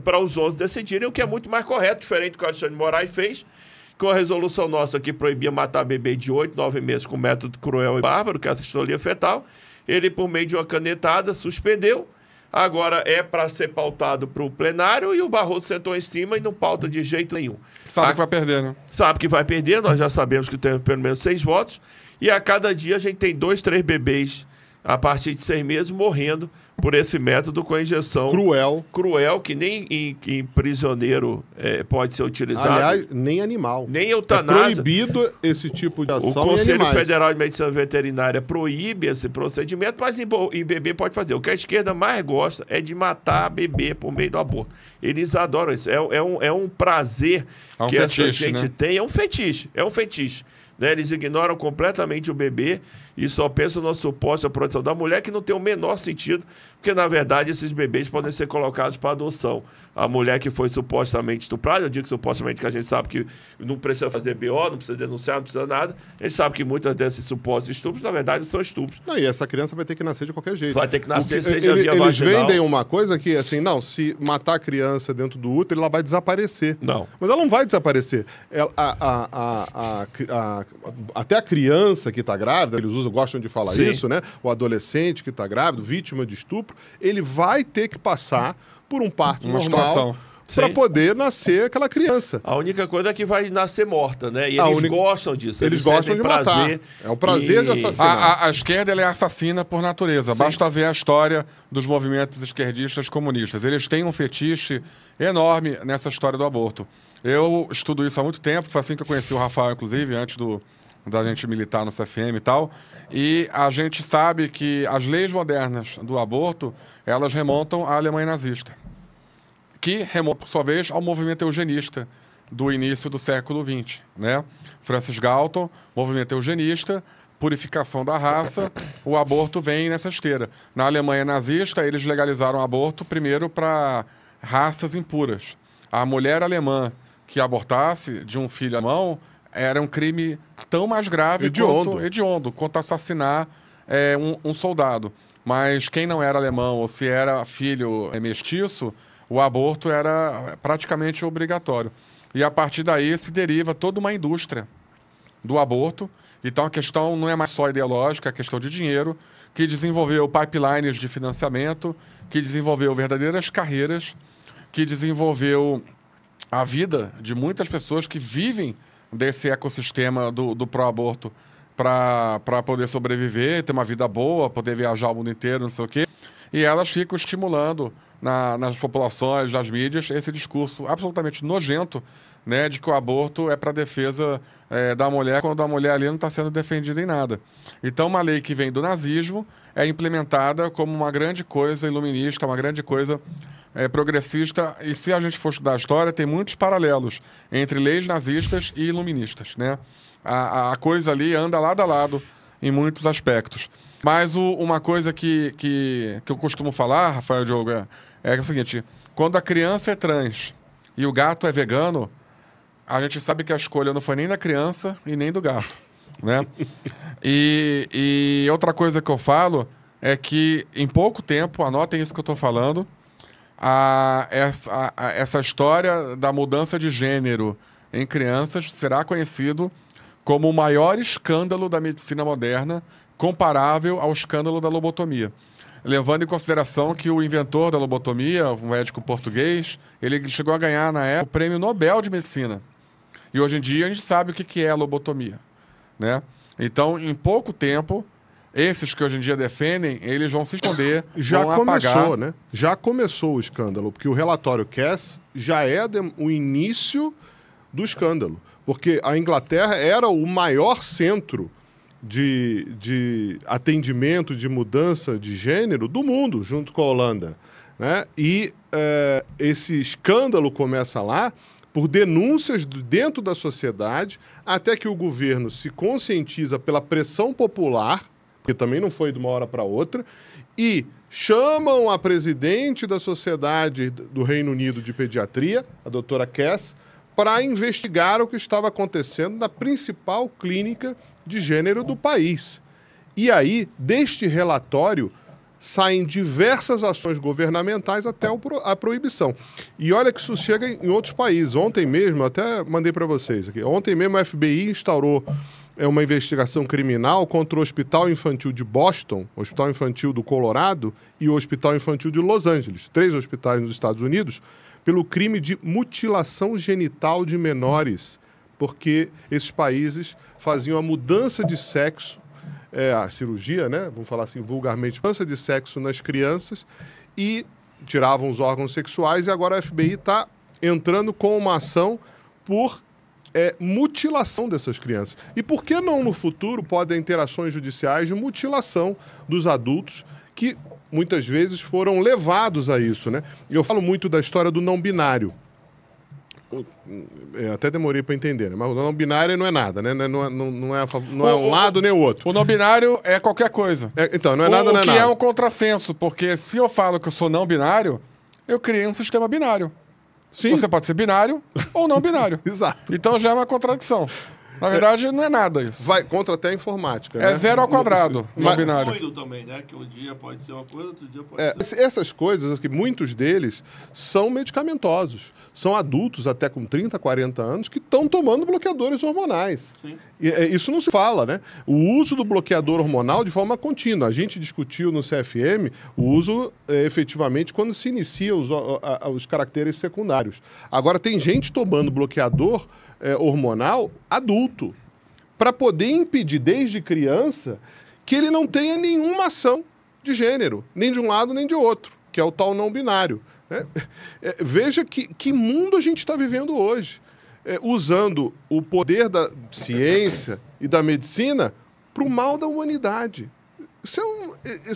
para os 11 decidirem, o que é muito mais correto, diferente do que o Alexandre de Moraes fez, com a resolução nossa que proibia matar bebê de 8, 9 meses com método cruel e bárbaro, que é a sistolia fetal. Ele, por meio de uma canetada, suspendeu. Agora é para ser pautado para o plenário e o Barroso sentou em cima e não pauta de jeito nenhum. Sabe que vai perder, né? Sabe que vai perder, nós já sabemos que tem pelo menos 6 votos. E a cada dia a gente tem 2, 3 bebês a partir de 6 meses morrendo por esse método com a injeção cruel, que nem em prisioneiro pode ser utilizado. Aliás, nem animal. Nem eutanásia. É proibido esse tipo de ação. O Conselho Federal de Medicina Veterinária proíbe esse procedimento, mas em bebê pode fazer. O que a esquerda mais gosta é de matar bebê por meio do aborto. Eles adoram isso. É um prazer que fetiche, essa gente tem. É um fetiche. Né? Eles ignoram completamente o bebê e só pensam no suposto à proteção da mulher, que não tem o menor sentido, porque, na verdade, esses bebês podem ser colocados para adoção. A mulher que foi supostamente estuprada, eu digo supostamente que a gente sabe que não precisa fazer BO, não precisa denunciar, não precisa nada. A gente sabe que muitos desses supostos estupros, na verdade, não são estupros. Não, e essa criança vai ter que nascer de qualquer jeito. Vai ter que nascer, seja via vaginal. Eles vendem uma coisa que, assim, não, se matar a criança dentro do útero, ela vai desaparecer. Não. Mas ela não vai desaparecer. Até a criança que está grávida, eles gostam de falar Sim. isso, né? O adolescente que está grávido, vítima de estupro, ele vai ter que passar por um parto normal para poder nascer aquela criança. A única coisa é que vai nascer morta, né? E eles gostam disso. Eles gostam de matar. É o prazer de assassinar. A esquerda ela é assassina por natureza. Sim. Basta ver a história dos movimentos esquerdistas comunistas. Eles têm um fetiche enorme nessa história do aborto. Eu estudo isso há muito tempo. Foi assim que eu conheci o Rafael, inclusive, antes da gente militar no CFM e tal. E a gente sabe que as leis modernas do aborto, elas remontam à Alemanha nazista, que remonta, por sua vez, ao movimento eugenista do início do século XX, né? Francis Galton, movimento eugenista, purificação da raça, o aborto vem nessa esteira. Na Alemanha nazista, eles legalizaram o aborto primeiro para raças impuras. A mulher alemã que abortasse de um filho alemão era um crime tão mais grave hediondo quanto assassinar um soldado. Mas quem não era alemão ou se era filho mestiço, o aborto era praticamente obrigatório. E a partir daí se deriva toda uma indústria do aborto. Então a questão não é mais só ideológica, é questão de dinheiro, que desenvolveu pipelines de financiamento, que desenvolveu verdadeiras carreiras, que desenvolveu a vida de muitas pessoas que vivem desse ecossistema do pró-aborto para poder sobreviver, ter uma vida boa, poder viajar o mundo inteiro, não sei o quê. E elas ficam estimulando nas populações, nas mídias, esse discurso absolutamente nojento, né, de que o aborto é para defesa da mulher, quando a mulher ali não está sendo defendida em nada. Então, uma lei que vem do nazismo é implementada como uma grande coisa iluminista, uma grande coisa progressista, e se a gente for estudar a história, tem muitos paralelos entre leis nazistas e iluministas, né? A coisa ali anda lado a lado em muitos aspectos. Mas uma coisa que eu costumo falar, Rafael Diogo, é o seguinte: quando a criança é trans e o gato é vegano, a gente sabe que a escolha não foi nem da criança e nem do gato, né? E outra coisa que eu falo é que em pouco tempo, anotem isso que eu estou falando, essa história da mudança de gênero em crianças será conhecido como o maior escândalo da medicina moderna, comparável ao escândalo da lobotomia. Levando em consideração que o inventor da lobotomia, um médico português, ele chegou a ganhar, na época, o Prêmio Nobel de Medicina. E hoje em dia a gente sabe o que é a lobotomia, né? Então, em pouco tempo, esses que hoje em dia defendem, eles vão se esconder, vão apagar. Né? Já começou o escândalo, porque o relatório Cass já é o início do escândalo. Porque a Inglaterra era o maior centro de atendimento, de mudança de gênero do mundo, junto com a Holanda, né? E esse escândalo começa lá por denúncias dentro da sociedade, até que o governo se conscientiza pela pressão popular, porque também não foi de uma hora para outra, e chamam a presidente da Sociedade do Reino Unido de Pediatria, a doutora Cass, para investigar o que estava acontecendo na principal clínica de gênero do país. E aí, deste relatório, saem diversas ações governamentais até a proibição. E olha que isso chega em outros países. Ontem mesmo, até mandei para vocês aqui, ontem mesmo a FBI instaurou uma investigação criminal contra o Hospital Infantil de Boston, o Hospital Infantil do Colorado e o Hospital Infantil de Los Angeles, 3 hospitais nos Estados Unidos, pelo crime de mutilação genital de menores, porque esses países faziam a mudança de sexo, a cirurgia, né? Vamos falar assim vulgarmente, mudança de sexo nas crianças e tiravam os órgãos sexuais, e agora a FBI está entrando com uma ação por mutilação dessas crianças. E por que não no futuro podem ter ações judiciais de mutilação dos adultos que muitas vezes foram levados a isso, né? Eu falo muito da história do não binário. Até demorei para entender, né? Mas o não binário não é nada, né? Não é um lado nem o outro. O não binário é qualquer coisa. Então, não é nada, não é nada. O que é um contrassenso, porque se eu falo que eu sou não binário, eu criei um sistema binário. Sim. Você pode ser binário ou não binário. Exato. Então já é uma contradição. Na verdade, não é nada isso. Vai contra até a informática. É 0 ao quadrado, não binário. Fluido também, né? Que um dia pode ser uma coisa, outro dia pode ser... Essas coisas, que muitos deles são medicamentosos. São adultos até com 30, 40 anos que estão tomando bloqueadores hormonais. Sim. E, isso não se fala, né? O uso do bloqueador hormonal de forma contínua. A gente discutiu no CFM o uso efetivamente quando se inicia os caracteres secundários. Agora, tem gente tomando bloqueador hormonal adulto para poder impedir desde criança que ele não tenha nenhuma ação de gênero, nem de um lado nem de outro, que é o tal não binário. Veja que mundo a gente está vivendo hoje, usando o poder da ciência e da medicina para o mal da humanidade. Isso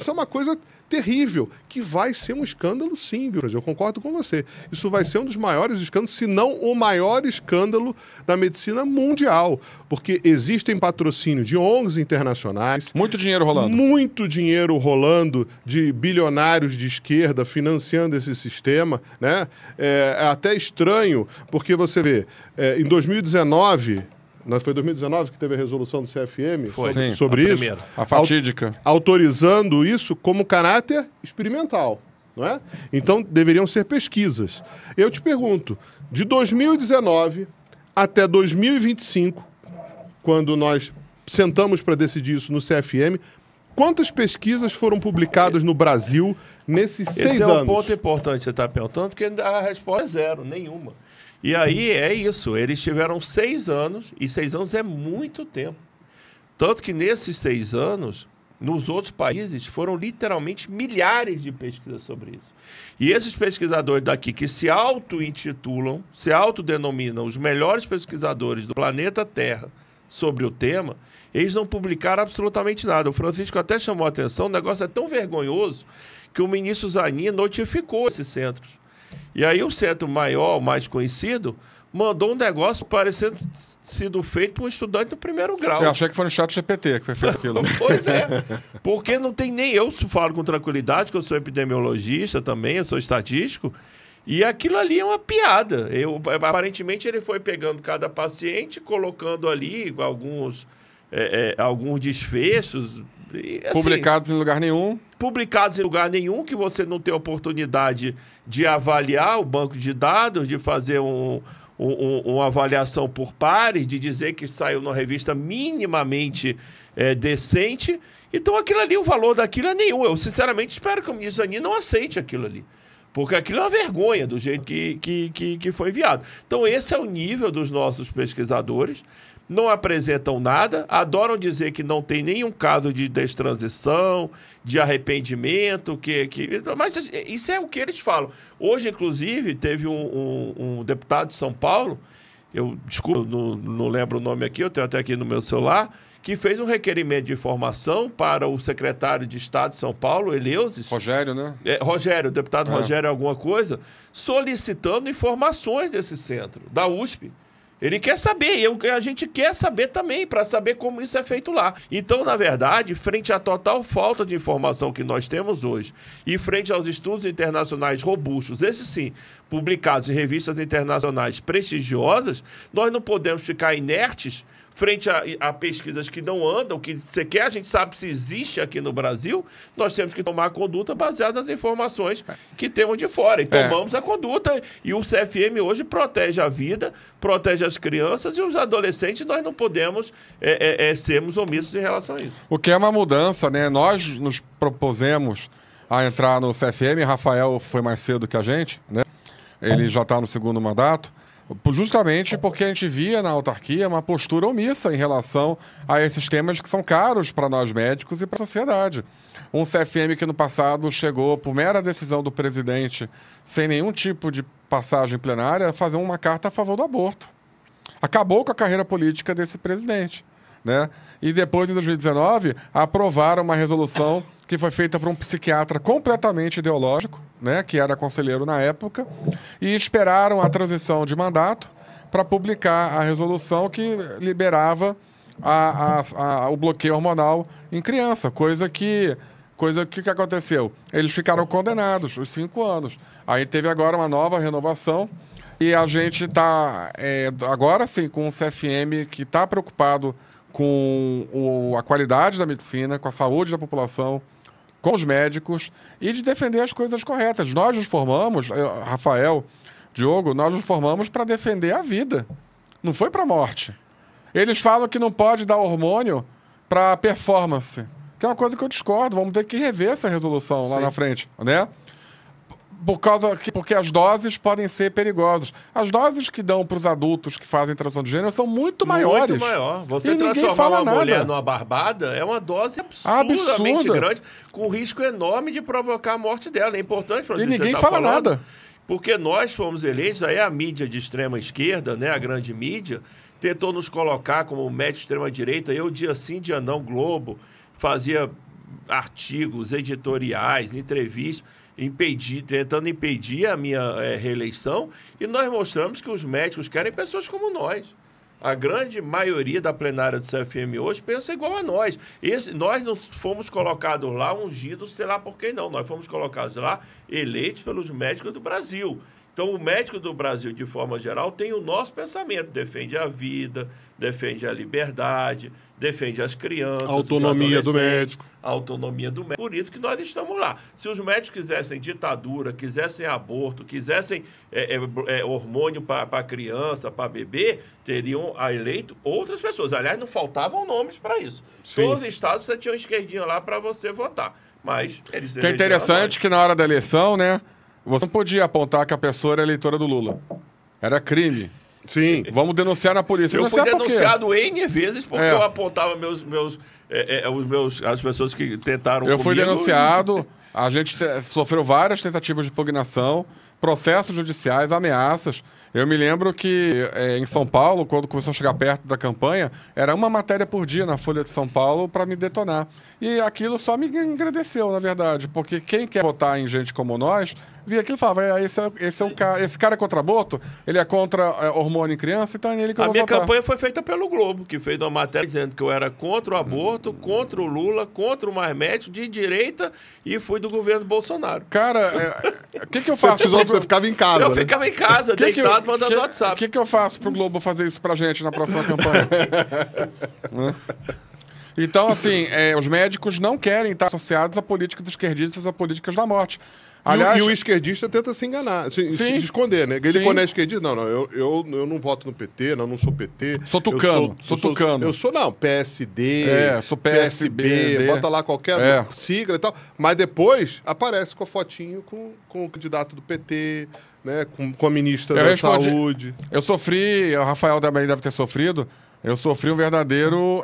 é uma coisa terrível, que vai ser um escândalo sim, viu? Eu concordo com você. Isso vai ser um dos maiores escândalos, se não o maior escândalo da medicina mundial, porque existem patrocínios de ONGs internacionais. Muito dinheiro rolando. Muito dinheiro rolando de bilionários de esquerda financiando esse sistema, né? É até estranho, porque você vê, em 2019... Foi 2019 que teve a resolução do CFM sobre isso? Primeira. A fatídica. Autorizando isso como caráter experimental, não é? Então, deveriam ser pesquisas. Eu te pergunto, de 2019 até 2025, quando nós sentamos para decidir isso no CFM, quantas pesquisas foram publicadas no Brasil nesses 6 anos? Esse é um ponto importante que você está perguntando, porque a resposta é 0, nenhuma. E aí é isso, eles tiveram 6 anos, e 6 anos é muito tempo. Tanto que nesses 6 anos, nos outros países, foram literalmente milhares de pesquisas sobre isso. E esses pesquisadores daqui, que se auto-intitulam, se autodenominam os melhores pesquisadores do planeta Terra sobre o tema, eles não publicaram absolutamente nada. O Francisco até chamou a atenção, o negócio é tão vergonhoso que o ministro Zanin notificou esses centros. E aí o centro maior, mais conhecido, mandou um negócio parecendo sido feito por um estudante do 1º grau. Eu achei que foi no ChatGPT que foi feito aquilo. Pois é. Porque não tem nem... Eu falo com tranquilidade, que eu sou epidemiologista também, eu sou estatístico, e aquilo ali é uma piada. Aparentemente ele foi pegando cada paciente, colocando ali alguns desfechos... E, assim, publicados em lugar nenhum. Publicados em lugar nenhum, que você não tem oportunidade de avaliar o banco de dados, de fazer uma avaliação por pares, de dizer que saiu numa revista minimamente decente. Então, aquilo ali, o valor daquilo é nenhum. Eu, sinceramente, espero que o ministro Zanin não aceite aquilo ali. Porque aquilo é uma vergonha do jeito que foi enviado. Então, esse é o nível dos nossos pesquisadores. Não apresentam nada, adoram dizer que não tem nenhum caso de destransição, de arrependimento, mas isso é o que eles falam. Hoje, inclusive, teve um deputado de São Paulo, desculpa, não lembro o nome aqui, eu tenho até aqui no meu celular, que fez um requerimento de informação para o secretário de Estado de São Paulo, Eleusis. Rogério, né? Rogério, o deputado Rogério alguma coisa, solicitando informações desse centro, da USP. Ele quer saber, e a gente quer saber também, para saber como isso é feito lá. Então, na verdade, frente à total falta de informação que nós temos hoje, e frente aos estudos internacionais robustos, esses sim, publicados em revistas internacionais prestigiosas, nós não podemos ficar inertes frente a pesquisas que não andam, que sequer a gente sabe se existe aqui no Brasil. Nós temos que tomar a conduta baseada nas informações que temos de fora. E tomamos a conduta. E o CFM hoje protege a vida, protege as crianças e os adolescentes. Nós não podemos sermos omissos em relação a isso. O que é uma mudança, né? Nós nos propusemos a entrar no CFM. Rafael foi mais cedo que a gente, né? Ele já está no segundo mandato. Justamente porque a gente via na autarquia uma postura omissa em relação a esses temas que são caros para nós médicos e para a sociedade. Um CFM que no passado chegou, por mera decisão do presidente, sem nenhum tipo de passagem plenária, a fazer uma carta a favor do aborto. Acabou com a carreira política desse presidente, né? E depois, em 2019, aprovaram uma resolução que foi feita por um psiquiatra completamente ideológico, né, que era conselheiro na época, e esperaram a transição de mandato para publicar a resolução que liberava o bloqueio hormonal em criança, coisa que aconteceu? Eles ficaram condenados os 5 anos. Aí teve agora uma nova renovação e a gente está agora sim com um CFM que está preocupado com a qualidade da medicina, com a saúde da população, com os médicos e de defender as coisas corretas. Nós nos formamos, Rafael, Diogo, nós nos formamos para defender a vida. Não foi para a morte. Eles falam que não pode dar hormônio para performance, que é uma coisa que eu discordo. Vamos ter que rever essa resolução lá na frente, né? Porque as doses podem ser perigosas. As doses que dão para os adultos que fazem transição de gênero são muito maiores. Muito maior. Você e ninguém transformar fala uma nada. mulher numa barbada é uma dose absurdamente grande, com risco enorme de provocar a morte dela. É importante, Francisco, e ninguém fala nada. Porque nós fomos eleitos, aí a mídia de extrema esquerda, né, a grande mídia, tentou nos colocar como média de extrema direita. Eu, dia sim, dia não, Globo, fazia artigos, editoriais, entrevistas, tentando impedir a minha reeleição, e nós mostramos que os médicos querem pessoas como nós. A grande maioria da plenária do CFM hoje pensa igual a nós. Nós não fomos colocados lá ungidos, sei lá por quem não. Nós fomos colocados lá eleitos pelos médicos do Brasil. Então, o médico do Brasil, de forma geral, tem o nosso pensamento. Defende a vida, defende a liberdade, defende as crianças, a autonomia do médico. A autonomia do médico. Por isso que nós estamos lá. Se os médicos quisessem ditadura, quisessem aborto, quisessem hormônio para criança, para bebê, teriam eleito outras pessoas. Aliás, não faltavam nomes para isso. Sim. Todos os estados você tinha uma esquerdinha lá para você votar. Mas eles... Que é interessante que na hora da eleição, né, você não podia apontar que a pessoa era eleitora do Lula. Era crime. Sim. Vamos denunciar na polícia. Eu fui denunciado N vezes porque eu apontava as pessoas que tentaram Eu fui denunciado, a gente sofreu várias tentativas de impugnação, processos judiciais, ameaças. Eu me lembro que em São Paulo, quando começou a chegar perto da campanha, era uma matéria por dia na Folha de São Paulo para me detonar. E aquilo só me engrandeceu, na verdade, porque quem quer votar em gente como nós, via aquilo e falava, esse cara é contra aborto, ele é contra hormônio em criança, então é nele que eu vou votar. A minha campanha foi feita pelo Globo, que fez uma matéria dizendo que eu era contra o aborto, contra o Lula, contra o mais médico, de direita, e fui do governo Bolsonaro. Cara, o que eu faço? Você ficava em casa, Eu ficava em casa, deitado, mandando WhatsApp. O que eu faço pro Globo fazer isso pra gente na próxima campanha? Então, assim, os médicos não querem estar associados a políticas esquerdistas, a políticas da morte. Aliás, e o esquerdista tenta se enganar, se esconder, né? Ele quando é esquerdista, não, eu não voto no PT, não sou PT. Sou tucano, sou tucano. Eu sou, PSD, sou PSB, bota lá qualquer sigla e tal. Mas depois aparece com a fotinho com o candidato do PT, né? Com a ministra da Saúde. Eu sofri, o Rafael também deve ter sofrido, eu sofri um verdadeiro,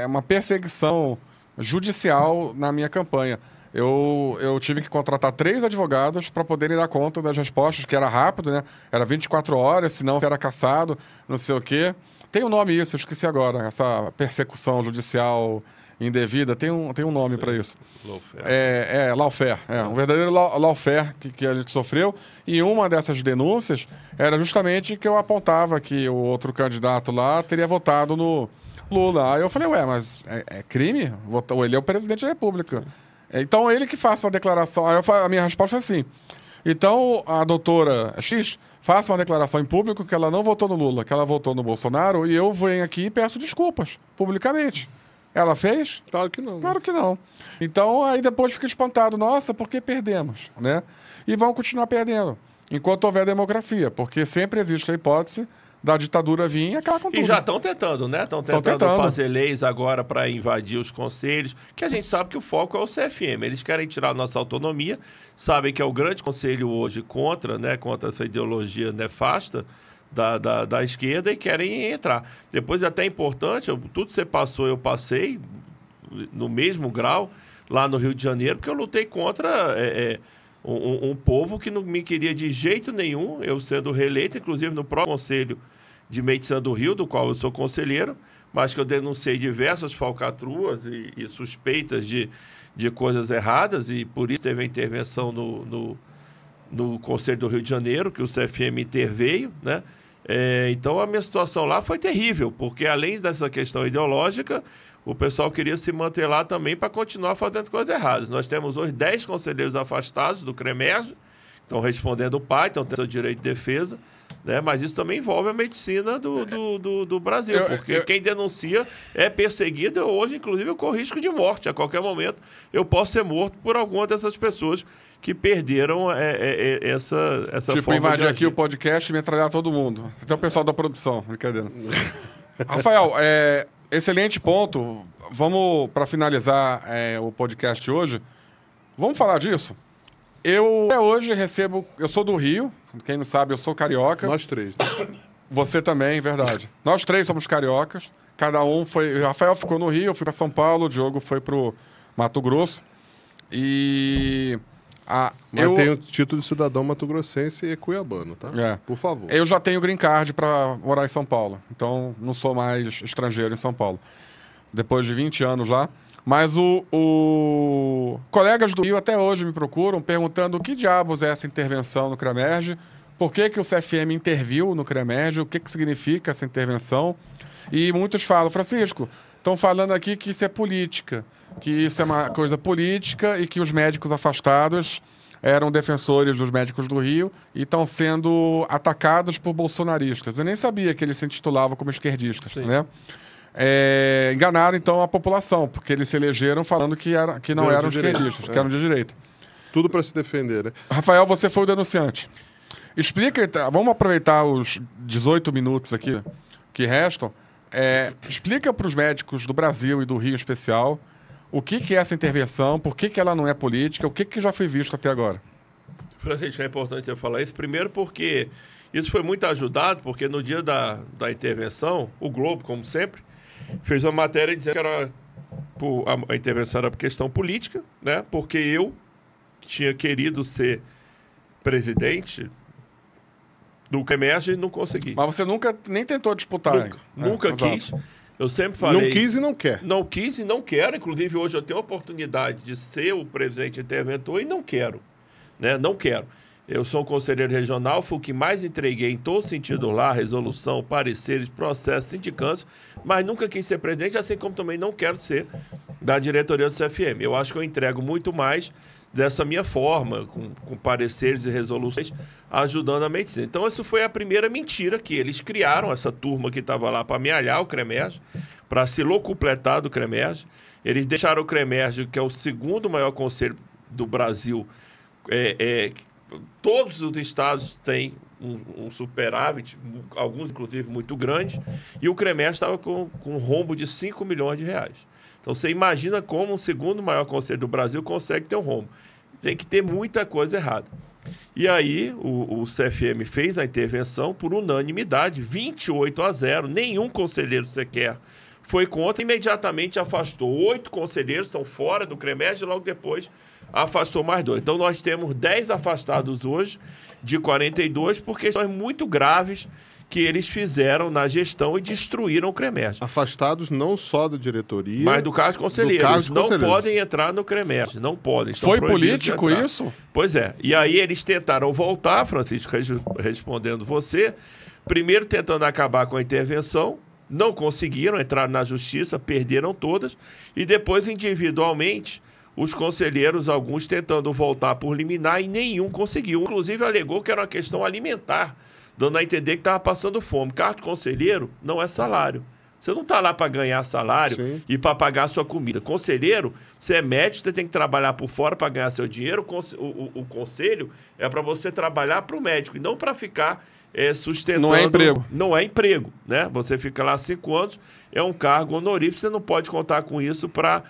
uma perseguição judicial na minha campanha. Eu tive que contratar 3 advogados para poderem dar conta das respostas, que era rápido, né? Era 24 horas, senão você era cassado, não sei o quê. Tem um nome isso, eu esqueci agora. Essa persecução judicial indevida, tem um nome para isso. Lawfare. Um verdadeiro lawfare que a gente sofreu. E uma dessas denúncias era justamente que eu apontava que o outro candidato lá teria votado no Lula. Aí eu falei, mas é crime? Ele é o presidente da República. Então ele que faça uma declaração. Aí a minha resposta é assim. Então a doutora X faça uma declaração em público que ela não votou no Lula, que ela votou no Bolsonaro, e eu venho aqui e peço desculpas publicamente. Ela fez? Claro que não. Claro que não. Então, aí depois fica espantado. Nossa, por que perdemos? Né? E vão continuar perdendo, enquanto houver democracia, porque sempre existe a hipótese da ditadura vir e acabar com tudo. E já estão tentando, né? Estão tentando fazer leis agora para invadir os conselhos, que a gente sabe que o foco é o CFM. Eles querem tirar a nossa autonomia, sabem que é o grande conselho hoje contra essa ideologia nefasta da esquerda e querem entrar. Depois é até importante, tudo que você passou, eu passei no mesmo grau lá no Rio de Janeiro, porque eu lutei contra um povo que não me queria de jeito nenhum, eu sendo reeleito, inclusive no próprio Conselho de Medicina do Rio, do qual eu sou conselheiro, mas que eu denunciei diversas falcatruas e suspeitas de coisas erradas, e por isso teve a intervenção no Conselho do Rio de Janeiro, que o CFM interveio, né? Então a minha situação lá foi terrível, porque além dessa questão ideológica, o pessoal queria se manter lá também para continuar fazendo coisas erradas. Nós temos hoje 10 conselheiros afastados do CREMERG, estão respondendo o PAI, estão tendo seu direito de defesa, né? Mas isso também envolve a medicina do Brasil, porque quem denuncia é perseguido. Hoje, inclusive, eu corro risco de morte. A qualquer momento eu posso ser morto por alguma dessas pessoas que perderam essa forma invadir aqui o podcast e metralhar todo mundo. Até o pessoal da produção, brincadeira. Rafael, excelente ponto. Vamos, para finalizar o podcast hoje, vamos falar disso? Eu até hoje recebo... Eu sou do Rio, quem não sabe, eu sou carioca. Nós três. Você também, verdade. Nós três somos cariocas. Cada um foi... O Rafael ficou no Rio, eu fui para São Paulo, o Diogo foi para o Mato Grosso. E... Mas tem o título de cidadão mato-grossense e cuiabano, tá? Por favor. Eu já tenho green card para morar em São Paulo. Então, não sou mais estrangeiro em São Paulo. Depois de 20 anos lá. Mas colegas do Rio até hoje me procuram perguntando o que diabos é essa intervenção no CREMERG, por que o CFM interviu no CREMERG, o que significa essa intervenção. E muitos falam, Francisco, estão falando aqui que isso é política, que isso é uma coisa política e que os médicos afastados eram defensores dos médicos do Rio e estão sendo atacados por bolsonaristas. Eu nem sabia que eles se intitulavam como esquerdistas, né? Enganaram, então, a população, porque eles se elegeram falando que não eram esquerdistas, que eram de direita. Tudo para se defender, né? Rafael, você foi o denunciante. Explica, vamos aproveitar os 18 minutos aqui que restam. Explica para os médicos do Brasil e do Rio em especial o que é essa intervenção, por que ela não é política, o que já foi visto até agora. Francisco, é importante eu falar isso. Primeiro porque isso foi muito ajudado, porque no dia da intervenção, o Globo, como sempre, fez uma matéria dizendo que a intervenção era por questão política, né? Porque eu tinha querido ser presidente do CREMERG e não consegui. Mas você nunca nem tentou disputar. Nunca quis. Eu sempre falei... Não quis e não quer. Não quis e não quero. Inclusive, hoje eu tenho a oportunidade de ser o presidente interventor e não quero. Né? Não quero. Eu sou um conselheiro regional, fui o que mais entreguei em todo sentido lá, resolução, pareceres, processos, sindicância, mas nunca quis ser presidente, assim como também não quero ser da diretoria do CFM. Eu acho que eu entrego muito mais dessa minha forma, com pareceres e resoluções, ajudando a medicina. Então, isso foi a primeira mentira que eles criaram, essa turma que estava lá para amealhar o CREMERG, para se locupletar do CREMERG. Eles deixaram o CREMERG, que é o segundo maior conselho do Brasil, todos os estados têm um superávit, alguns inclusive muito grandes, e o CREMERG estava com um rombo de 5 milhões de reais. Então você imagina como o segundo maior conselho do Brasil consegue ter um rombo. Tem que ter muita coisa errada. E aí o CFM fez a intervenção por unanimidade, 28-0, nenhum conselheiro sequer foi contra, imediatamente afastou 8 conselheiros, estão fora do CREMERG, e logo depois afastou mais 2. Então, nós temos 10 afastados hoje, de 42, por questões muito graves que eles fizeram na gestão e destruíram o CREMERGE. Afastados não só da diretoria, mas do cargo de conselheiro. Eles não podem entrar no CREMERGE, não podem. Foi político isso? Pois é. E aí eles tentaram voltar, Francisco, respondendo você, primeiro tentando acabar com a intervenção, não conseguiram, entraram na justiça, perderam todas, e depois individualmente os conselheiros, alguns tentando voltar por liminar e nenhum conseguiu. Inclusive alegou que era uma questão alimentar, dando a entender que estava passando fome. Cargo de conselheiro não é salário. Você não está lá para ganhar salário Sim. e para pagar a sua comida. Conselheiro, você é médico, você tem que trabalhar por fora para ganhar seu dinheiro. O conselho é para você trabalhar para o médico e não para ficar sustentando... Não é emprego. Não é emprego, né? Você fica lá 5 anos, é um cargo honorífico, você não pode contar com isso para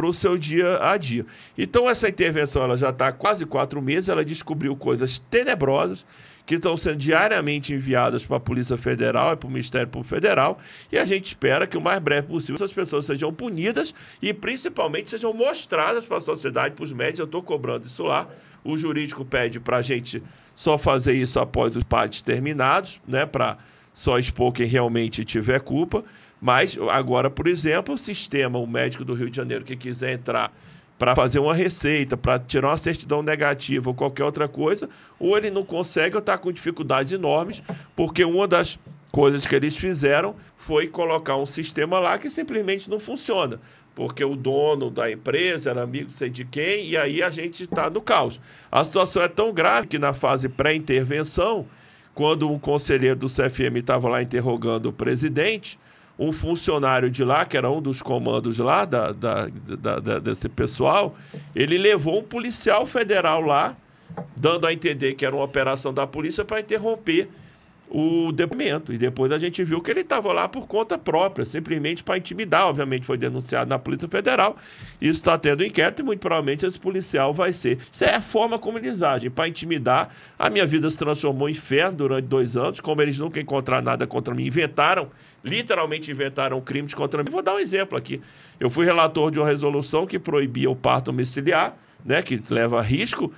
o seu dia a dia. Então, essa intervenção ela já está há quase 4 meses, ela descobriu coisas tenebrosas que estão sendo diariamente enviadas para a Polícia Federal e para o Ministério Público Federal, e a gente espera que o mais breve possível essas pessoas sejam punidas e, principalmente, sejam mostradas para a sociedade, para os médicos. Eu estou cobrando isso lá. O jurídico pede para a gente só fazer isso após os partes terminados, né, para só expor quem realmente tiver culpa. Mas agora, por exemplo, o médico do Rio de Janeiro que quiser entrar para fazer uma receita, para tirar uma certidão negativa ou qualquer outra coisa, ou ele não consegue ou está com dificuldades enormes, porque uma das coisas que eles fizeram foi colocar um sistema lá que simplesmente não funciona, porque o dono da empresa era amigo não sei de quem, e aí a gente está no caos. A situação é tão grave que na fase pré-intervenção, quando um conselheiro do CFM estava lá interrogando o presidente, um funcionário de lá, que era um dos comandos lá desse pessoal, ele levou um policial federal lá, dando a entender que era uma operação da polícia para interromper o depoimento. E depois a gente viu que ele estava lá por conta própria, simplesmente para intimidar. Obviamente foi denunciado na Polícia Federal. Isso está tendo inquérito e muito provavelmente esse policial vai ser. Isso é a forma como eles agem, para intimidar. A minha vida se transformou em inferno durante 2 anos, como eles nunca encontraram nada contra mim. Literalmente inventaram crimes contra mim. Vou dar um exemplo aqui. Eu fui relator de uma resolução que proibia o parto domiciliar, né, que leva a risco,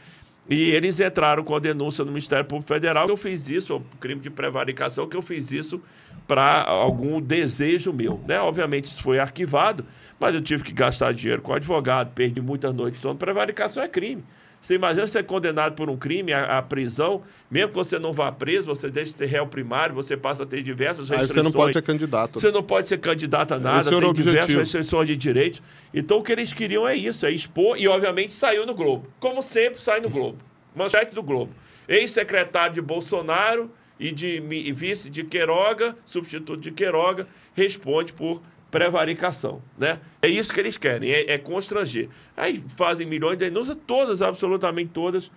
e eles entraram com a denúncia no Ministério Público Federal que eu fiz isso, crime de prevaricação, que eu fiz isso para algum desejo meu, né? Obviamente isso foi arquivado, mas eu tive que gastar dinheiro com advogado, perdi muitas noites de sono. Prevaricação é crime. Você imagina ser condenado por um crime, a prisão, mesmo que você não vá preso, você deixa de ser réu primário, você passa a ter diversas restrições. Aí você não pode ser candidato. Você não pode ser candidato a nada, tem diversas restrições de direitos. Então o que eles queriam é isso, é expor, e obviamente saiu no Globo. Como sempre, sai no Globo. Manchete do Globo. Ex-secretário de Bolsonaro e vice de Queiroga, substituto de Queiroga, responde por prevaricação, né? É isso que eles querem, é constranger. Aí fazem milhões de denúncias, todas, absolutamente todas,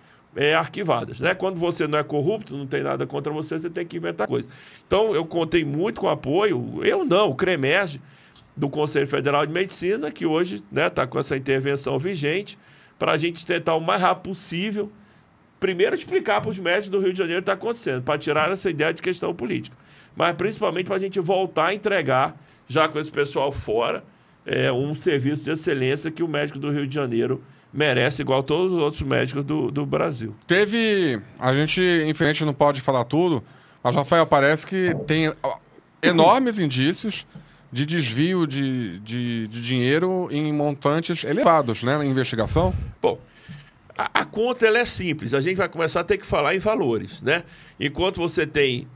arquivadas, né? Quando você não é corrupto, não tem nada contra você, você tem que inventar coisa. Então, eu contei muito com o apoio, o CREMERGE, do Conselho Federal de Medicina, que hoje está com essa intervenção vigente, para a gente tentar o mais rápido possível, primeiro explicar para os médicos do Rio de Janeiro o que está acontecendo, para tirar essa ideia de questão política, mas principalmente para a gente voltar a entregar, já com esse pessoal fora, um serviço de excelência que o médico do Rio de Janeiro merece, igual todos os outros médicos do Brasil. A gente, infelizmente, não pode falar tudo, mas, Rafael, parece que tem enormes indícios de desvio de dinheiro em montantes elevados, né, na investigação. Bom, a conta ela é simples, a gente vai começar a ter que falar em valores, né? Enquanto você tem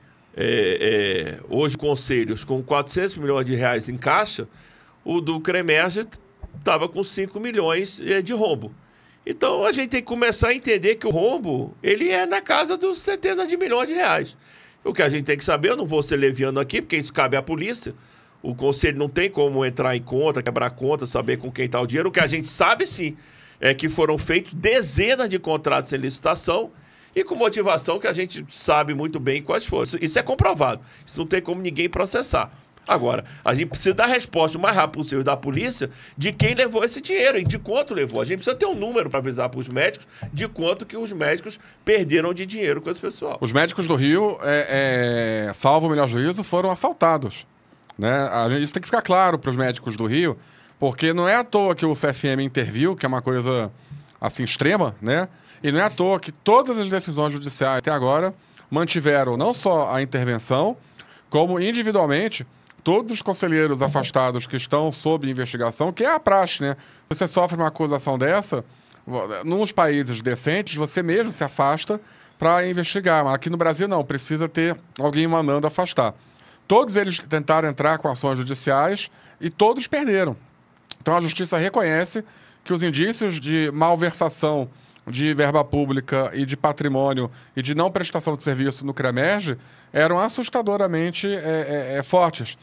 hoje conselhos com 400 milhões de reais em caixa, o do CREMERGE estava com 5 milhões de rombo. Então a gente tem que começar a entender que o rombo ele é na casa dos centenas de milhões de reais. O que a gente tem que saber, eu não vou ser leviano aqui, porque isso cabe à polícia. O conselho não tem como entrar em conta, quebrar conta, saber com quem está o dinheiro. O que a gente sabe sim é que foram feitos dezenas de contratos sem licitação e com motivação que a gente sabe muito bem quais foram. Isso é comprovado. Isso não tem como ninguém processar. Agora, a gente precisa dar resposta o mais rápido possível da polícia de quem levou esse dinheiro e de quanto levou. A gente precisa ter um número para avisar para os médicos de quanto que os médicos perderam de dinheiro com esse pessoal. Os médicos do Rio, salvo o melhor juízo, foram assaltados, né? Isso tem que ficar claro para os médicos do Rio, porque não é à toa que o CFM interviu, que é uma coisa assim extrema, né? E não é à toa que todas as decisões judiciais até agora mantiveram não só a intervenção, como individualmente todos os conselheiros afastados que estão sob investigação, que é a praxe, né? Você sofre uma acusação dessa, nos países decentes, você mesmo se afasta para investigar. Mas aqui no Brasil não, precisa ter alguém mandando afastar. Todos eles tentaram entrar com ações judiciais e todos perderam. Então a justiça reconhece que os indícios de malversação de verba pública e de patrimônio e de não prestação de serviço no CREMERGE eram assustadoramente fortes.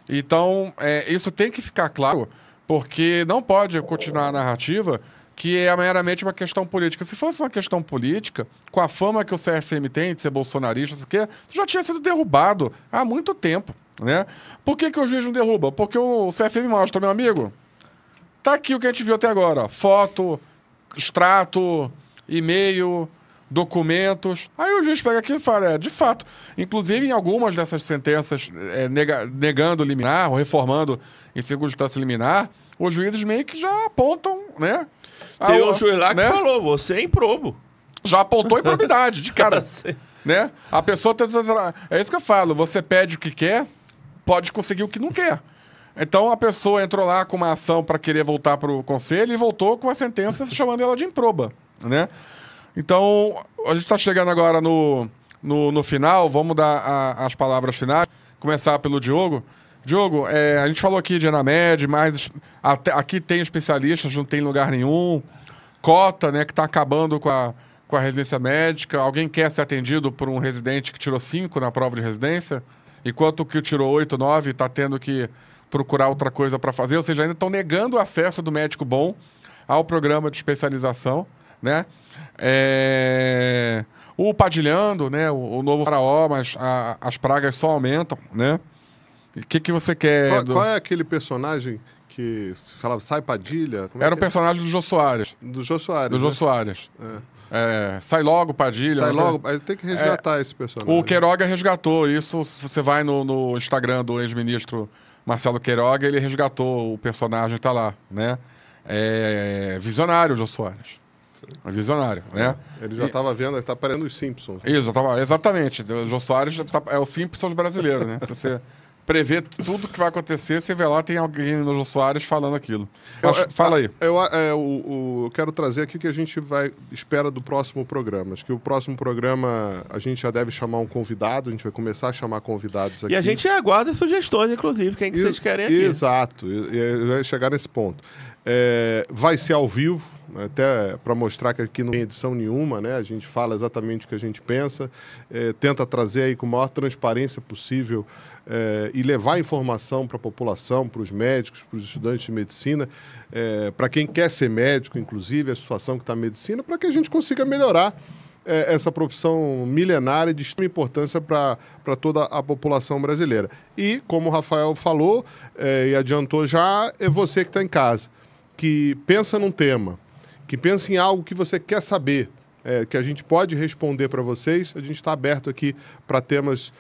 Então, isso tem que ficar claro, porque não pode continuar a narrativa que é meramente uma questão política. Se fosse uma questão política, com a fama que o CFM tem de ser bolsonarista, isso já tinha sido derrubado há muito tempo, né? Por que o juiz não derruba? Porque o CFM mostra, meu amigo, tá aqui o que a gente viu até agora, ó, foto, extrato, e-mail, documentos. Aí o juiz pega aquilo e fala, de fato. Inclusive, em algumas dessas sentenças negando liminar ou reformando em circunstância liminar, os juízes meio que já apontam, né? Tem um juiz lá que falou, você é improbo. Já apontou improbidade, de cara. Né? A pessoa tenta... É isso que eu falo, você pede o que quer, pode conseguir o que não quer. Então a pessoa entrou lá com uma ação para querer voltar para o conselho e voltou com a sentença chamando ela de improba, né? Então, a gente está chegando agora no final, vamos dar as palavras finais, começar pelo Diogo. Diogo, a gente falou aqui de Enamed, mas aqui tem especialistas, não tem lugar nenhum. Cota, né, que está acabando com a residência médica. Alguém quer ser atendido por um residente que tirou 5 na prova de residência, enquanto o que tirou 8, 9 está tendo que procurar outra coisa para fazer. Ou seja, ainda estão negando o acesso do médico bom ao programa de especialização, né? O Padilhando, né, o novo faraó, mas as pragas só aumentam, né? O que você quer? Qual é aquele personagem que se falava Sai Padilha? Era o personagem do Jô Soares. Do Jô Soares. Do Jô Soares. Sai logo, Padilha. Sai logo, aí tem que resgatar esse personagem. O Queiroga resgatou isso. Você vai no Instagram do ex-ministro Marcelo Queiroga, ele resgatou o personagem, tá lá, né? Visionário, o Jô Soares. Visionário, né? Ele já estava vendo, ele está parecendo os Simpsons. Isso, exatamente. O Jô Soares é o Simpsons brasileiro, né? Você prevê tudo que vai acontecer, você vê lá, tem alguém no Jô Soares falando aquilo. Fala aí. Eu quero trazer aqui o que a gente espera do próximo programa. Acho que o próximo programa a gente já deve chamar um convidado, a gente vai começar a chamar convidados aqui. E a gente aguarda sugestões, inclusive, quem que vocês querem aqui. Exato, vai chegar nesse ponto. Vai ser ao vivo, até para mostrar que aqui não tem edição nenhuma, né? A gente fala exatamente o que a gente pensa, tenta trazer aí com a maior transparência possível e levar informação para a população, para os médicos, para os estudantes de medicina, para quem quer ser médico, inclusive, a situação que está a medicina, para que a gente consiga melhorar essa profissão milenária de extrema importância para toda a população brasileira. E, como o Rafael falou e adiantou já, é você que está em casa, que pensa num tema, que pensa em algo que você quer saber, que a gente pode responder para vocês. A gente está aberto aqui para temas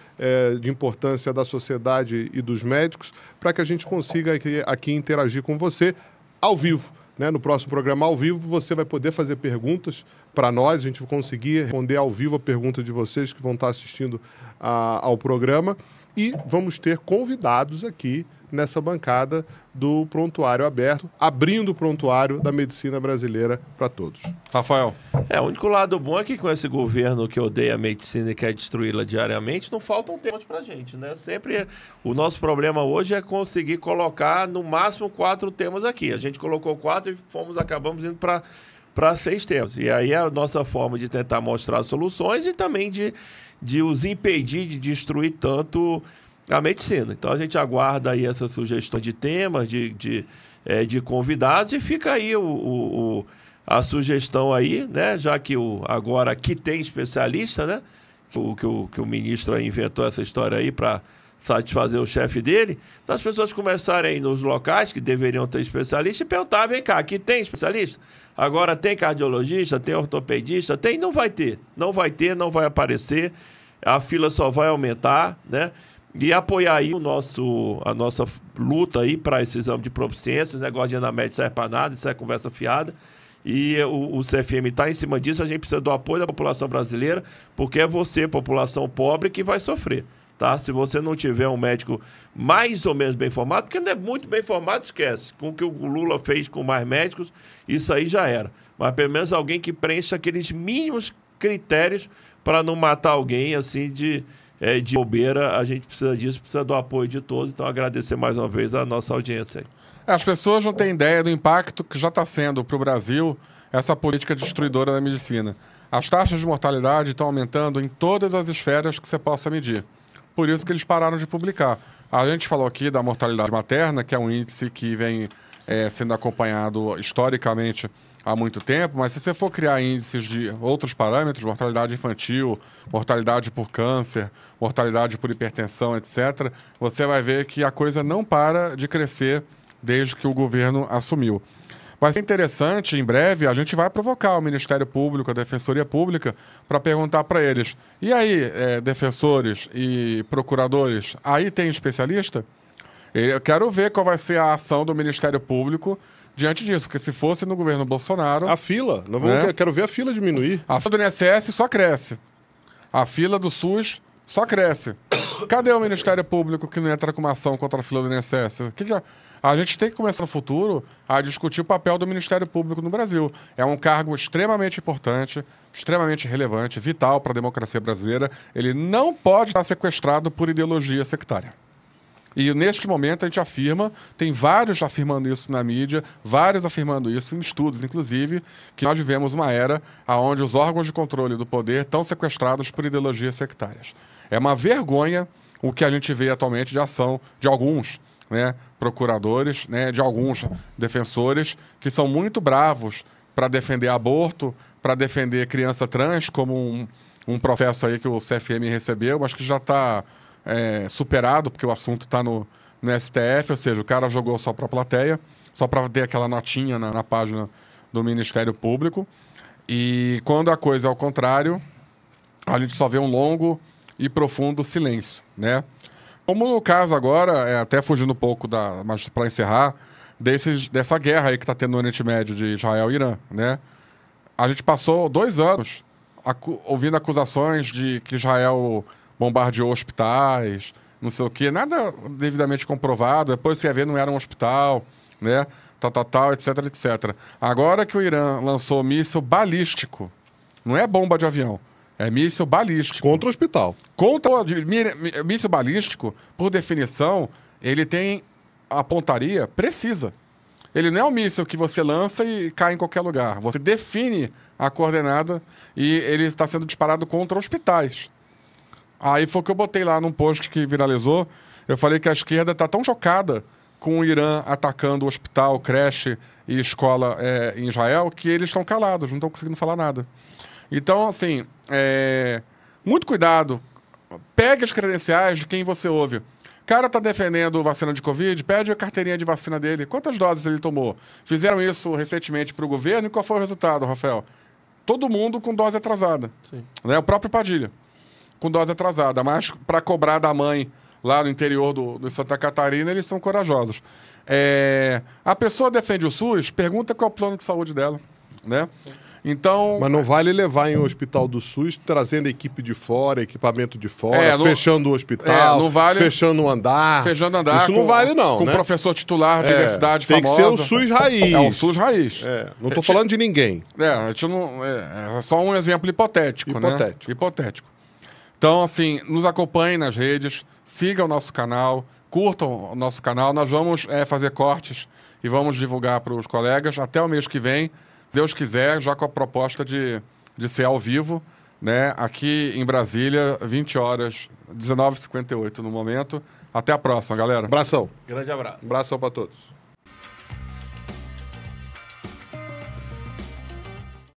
de importância da sociedade e dos médicos, para que a gente consiga aqui interagir com você ao vivo. Né? No próximo programa ao vivo, você vai poder fazer perguntas para nós, a gente vai conseguir responder ao vivo a pergunta de vocês que vão estar assistindo ao programa. E vamos ter convidados aqui nessa bancada do Prontuário Aberto, abrindo o prontuário da medicina brasileira para todos. Rafael. O único lado bom é que com esse governo que odeia a medicina e quer destruí-la diariamente, não faltam temas para a gente, né? Sempre o nosso problema hoje é conseguir colocar no máximo 4 temas aqui. A gente colocou 4 e acabamos indo para 6 temas. E aí é a nossa forma de tentar mostrar soluções e também de os impedir de destruir tanto a medicina. Então a gente aguarda aí essa sugestão de temas, de convidados, e fica aí a sugestão aí, né? Já que agora aqui tem especialista, né? Que o ministro aí inventou essa história aí para satisfazer o chefe dele. Então as pessoas começarem aí nos locais que deveriam ter especialista e perguntar, vem cá, aqui tem especialista? Agora tem cardiologista, tem ortopedista? Tem? Não vai ter. Não vai ter, não vai aparecer. A fila só vai aumentar, né? E apoiar aí a nossa luta aí para esse exame de proficiência. Esse negócio de Enamed não serve para nada, isso é conversa fiada. E o CFM está em cima disso. A gente precisa do apoio da população brasileira, porque é você, população pobre, que vai sofrer. tá? Se você não tiver um médico mais ou menos bem formado, porque não é muito bem formado, esquece. Com o que o Lula fez com mais médicos, isso aí já era. Mas pelo menos alguém que preencha aqueles mínimos critérios para não matar alguém assim de bobeira. A gente precisa disso, precisa do apoio de todos. Então, agradecer mais uma vez a nossa audiência aí. As pessoas não têm ideia do impacto que já está sendo para o Brasil essa política destruidora da medicina. As taxas de mortalidade estão aumentando em todas as esferas que você possa medir. Por isso que eles pararam de publicar. A gente falou aqui da mortalidade materna, que é um índice que vem sendo acompanhado historicamente há muito tempo, mas se você for criar índices de outros parâmetros, mortalidade infantil, mortalidade por câncer, mortalidade por hipertensão, etc., você vai ver que a coisa não para de crescer desde que o governo assumiu. Vai ser interessante, em breve, a gente vai provocar o Ministério Público, a Defensoria Pública, para perguntar para eles, e aí, defensores e procuradores, aí tem especialista? Eu quero ver qual vai ser a ação do Ministério Público diante disso, porque se fosse no governo Bolsonaro... A fila, quero ver a fila diminuir. A fila do INSS só cresce. A fila do SUS só cresce. Cadê o Ministério Público que não entra com uma ação contra a fila do INSS? A gente tem que começar no futuro a discutir o papel do Ministério Público no Brasil. É um cargo extremamente importante, extremamente relevante, vital para a democracia brasileira. Ele não pode estar sequestrado por ideologia sectária. E neste momento a gente afirma, tem vários afirmando isso na mídia, vários afirmando isso em estudos, inclusive, que nós vivemos uma era onde os órgãos de controle do poder estão sequestrados por ideologias sectárias. É uma vergonha o que a gente vê atualmente de ação de alguns procuradores, de alguns defensores que são muito bravos para defender aborto, para defender criança trans, como um processo aí que o CFM recebeu, mas que já está superado, porque o assunto está no STF, ou seja, o cara jogou só para a plateia, só para ter aquela notinha na página do Ministério Público. E quando a coisa é ao contrário, a gente só vê um longo e profundo silêncio, Como no caso agora, até fugindo um pouco, mas para encerrar, dessa guerra aí que está tendo no Oriente Médio de Israel e Irã, A gente passou 2 anos ouvindo acusações de que Israel bombardeou hospitais, não sei o quê, nada devidamente comprovado, depois você ia ver, não era um hospital, etc, etc. Agora que o Irã lançou míssil balístico, não é bomba de avião, é míssil balístico. Contra o hospital. Míssil balístico, por definição, ele tem a pontaria precisa. Ele não é um míssil que você lança e cai em qualquer lugar. Você define a coordenada e ele está sendo disparado contra hospitais. Aí foi o que eu botei lá num post que viralizou. Eu falei que a esquerda está tão chocada com o Irã atacando hospital, creche e escola em Israel que eles estão calados, não estão conseguindo falar nada. Então, assim, muito cuidado. Pegue as credenciais de quem você ouve. O cara está defendendo vacina de Covid, pede a carteirinha de vacina dele. Quantas doses ele tomou? Fizeram isso recentemente para o governo e qual foi o resultado, Rafael? Todo mundo com dose atrasada. Sim. O próprio Padilha, com dose atrasada. Mas para cobrar da mãe lá no interior do Santa Catarina, eles são corajosos. A pessoa defende o SUS, pergunta qual é o plano de saúde dela, Então, mas não vale levar em um hospital do SUS trazendo equipe de fora, equipamento de fora, fechando o hospital, não vale, fechando o andar. Fechando andar. Isso não vale, não. Com professor titular de universidade tem famosa. Tem que ser o SUS raiz. É o SUS raiz. Não estou falando de ninguém. A gente não, é só um exemplo hipotético. Hipotético. Então, assim, nos acompanhem nas redes, sigam o nosso canal, curtam o nosso canal. Nós vamos fazer cortes e vamos divulgar para os colegas até o mês que vem. Deus quiser, já com a proposta de ser ao vivo, aqui em Brasília, 20 horas, 19h58 no momento. Até a próxima, galera. Abração. Grande abraço. Abração para todos.